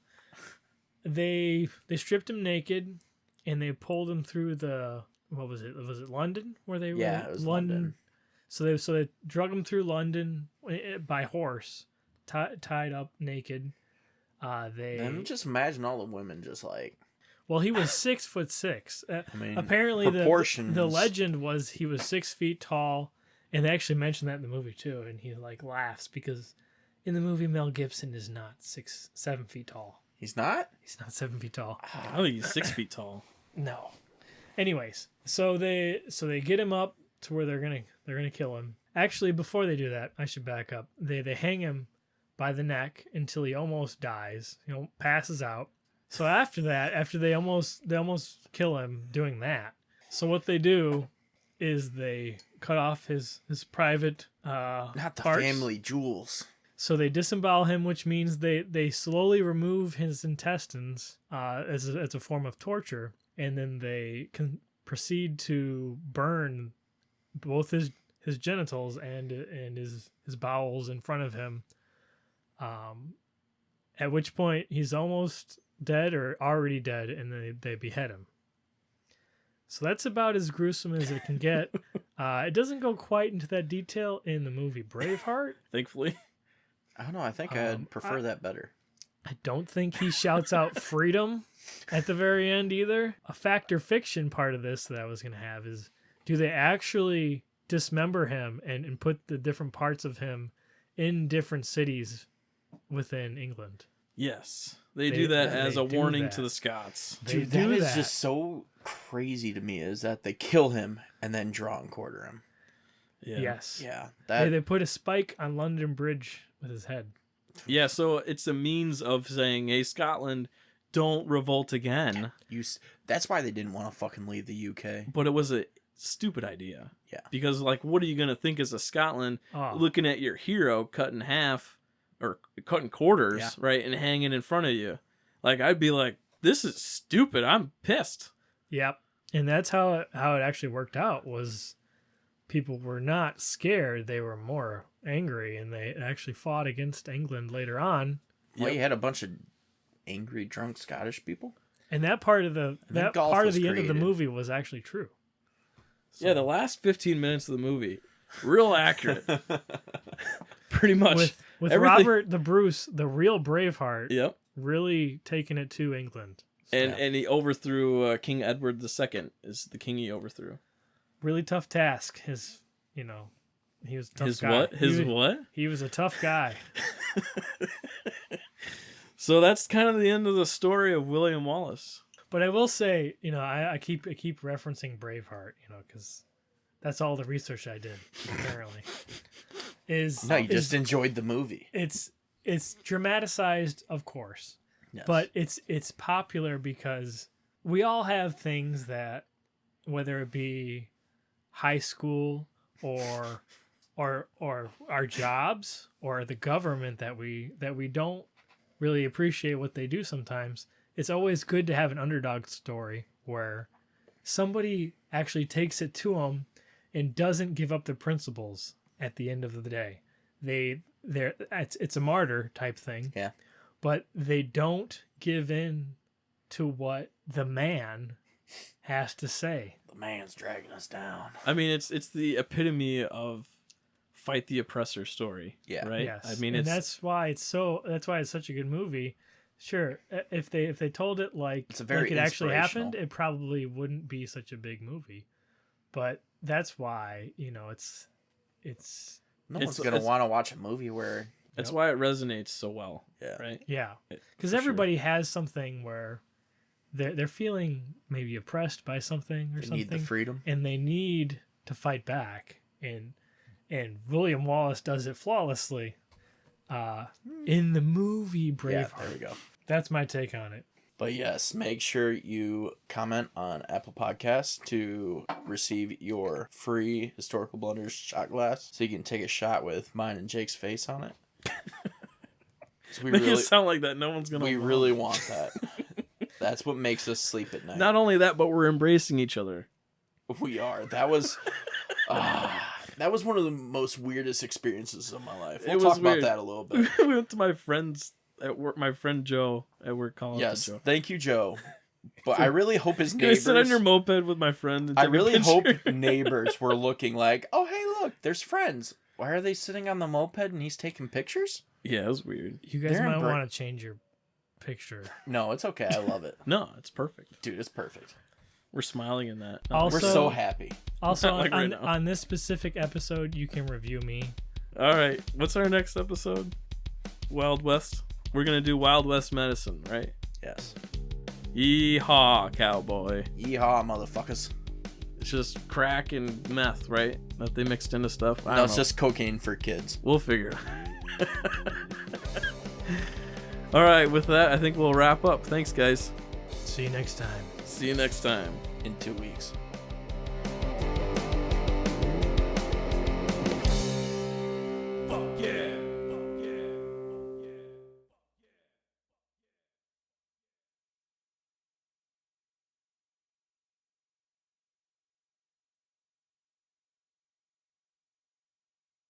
Speaker 3: they stripped him naked, and they pulled him through the, what was it? Was it London where they were?
Speaker 2: Yeah, it was London.
Speaker 3: So they drug him through London by horse, tied up naked.
Speaker 2: And just imagine all the women just like.
Speaker 3: Well, he was 6'6".
Speaker 2: I mean,
Speaker 3: apparently
Speaker 2: proportions.
Speaker 3: the legend was he was 6 feet tall, and they actually mentioned that in the movie too. And he like laughs because in the movie Mel Gibson is not 7 feet tall.
Speaker 2: He's not.
Speaker 3: He's not 7 feet tall.
Speaker 1: I think he's 6 feet tall.
Speaker 3: No. Anyways, so they get him up to where they're gonna kill him. Actually, before they do that, I should back up. They hang him by the neck until he almost dies. Passes out. So after that, after they almost kill him doing that. So what they do is they cut off his private
Speaker 2: not the
Speaker 3: parts.
Speaker 2: family jewels.
Speaker 3: So they disembowel him, which means they slowly remove his intestines as a form of torture, and then they can proceed to burn both his genitals and his bowels in front of him. At which point he's almost dead or already dead, and then they behead him. So that's about as gruesome as it can get. It doesn't go quite into that detail in the movie Braveheart.
Speaker 1: Thankfully.
Speaker 2: I don't know. I think I'd prefer that better.
Speaker 3: I don't think he shouts out freedom at the very end either. A fact or fiction part of this that I was going to have is, do they actually dismember him and put the different parts of him in different cities within England?
Speaker 1: Yes. They do that as a warning to the Scots.
Speaker 2: Dude, that is just so crazy to me, is that they kill him and then draw and quarter him.
Speaker 1: Yeah.
Speaker 3: Yes.
Speaker 2: Yeah.
Speaker 3: They put a spike on London Bridge with his head.
Speaker 1: Yeah, so it's a means of saying, hey, Scotland, don't revolt again.
Speaker 2: That's why they didn't want to fucking leave the UK.
Speaker 1: But it was a stupid idea.
Speaker 2: Yeah.
Speaker 1: Because, like, what are you going to think as a Scotland looking at your hero cut in half or cut in quarters, right, and hanging in front of you? Like, I'd be like, this is stupid. I'm pissed.
Speaker 3: Yep. And that's how it actually worked out, was people were not scared. They were more angry, and they actually fought against England later on.
Speaker 2: Well, you had a bunch of angry, drunk Scottish people.
Speaker 3: And that part of the end of the movie was actually true.
Speaker 1: So, yeah, the last 15 minutes of the movie, real accurate. Pretty much.
Speaker 3: With Robert the Bruce, the real Braveheart,
Speaker 1: yep,
Speaker 3: really taking it to England. So,
Speaker 1: and he overthrew King Edward II, is the king he overthrew.
Speaker 3: Really tough task. He was a tough
Speaker 1: His
Speaker 3: guy.
Speaker 1: what? His what?
Speaker 3: He was a tough guy.
Speaker 1: So that's kind of the end of the story of William Wallace.
Speaker 3: But I will say, I keep referencing Braveheart, because that's all the research I did. Apparently,
Speaker 2: you just enjoyed the movie.
Speaker 3: It's dramatized, of course,
Speaker 2: Yes.
Speaker 3: but it's popular because we all have things that, whether it be high school or our jobs or the government that we don't really appreciate what they do sometimes. It's always good to have an underdog story where somebody actually takes it to them and doesn't give up their principles at the end of the day. It's a martyr type thing.
Speaker 2: Yeah.
Speaker 3: But they don't give in to what the man has to say.
Speaker 2: The man's dragging us down.
Speaker 1: I mean, it's the epitome of fight the oppressor story.
Speaker 2: Yeah.
Speaker 1: Right.
Speaker 3: Yes.
Speaker 1: I mean,
Speaker 3: and that's why it's such a good movie. Sure, if they told it like it actually happened, it probably wouldn't be such a big movie. But that's why it's
Speaker 2: no one's gonna want to watch a movie where
Speaker 1: that's why it resonates so well.
Speaker 2: Yeah.
Speaker 1: Right.
Speaker 3: Yeah. Because everybody has something where they're feeling maybe oppressed by something or something.
Speaker 2: They need the freedom,
Speaker 3: and they need to fight back. And William Wallace does it flawlessly in the movie Braveheart.
Speaker 2: Yeah, there we go.
Speaker 3: That's my take on it.
Speaker 2: But yes, make sure you comment on Apple Podcasts to receive your free Historical Blunders shot glass, so you can take a shot with mine and Jake's face on it.
Speaker 1: Make it sound like that. No one's gonna.
Speaker 2: We really want that. That's what makes us sleep at night.
Speaker 1: Not only that, but we're embracing each other.
Speaker 2: We are. That was one of the most weirdest experiences of my life. We'll talk about that a little bit.
Speaker 1: We went to my friend's at work. My friend Joe at work.
Speaker 2: Yes, thank you, Joe. But I really hope his neighbors.
Speaker 1: Can I sit on your moped with my friend? And
Speaker 2: I really hope neighbors were looking like, oh hey, look, there's friends. Why are they sitting on the moped and he's taking pictures?
Speaker 1: Yeah, it was weird.
Speaker 3: You guys might want to change your picture.
Speaker 2: No, it's okay. I love it.
Speaker 1: No, it's perfect.
Speaker 2: Dude, it's perfect.
Speaker 1: We're smiling in that.
Speaker 3: Also,
Speaker 2: we're so happy.
Speaker 3: Also,
Speaker 1: Like
Speaker 3: on this specific episode, you can review me.
Speaker 1: All right. What's our next episode? Wild West. We're going to do Wild West medicine, right?
Speaker 2: Yes.
Speaker 1: Yeehaw, cowboy.
Speaker 2: Yeehaw, motherfuckers.
Speaker 1: It's just crack and meth, right? That they mixed into stuff.
Speaker 2: No, it's just cocaine for kids.
Speaker 1: We'll figure it out. All right. With that, I think we'll wrap up. Thanks, guys.
Speaker 3: See you next time.
Speaker 1: See you next time.
Speaker 2: In 2 weeks.
Speaker 1: Fuck yeah.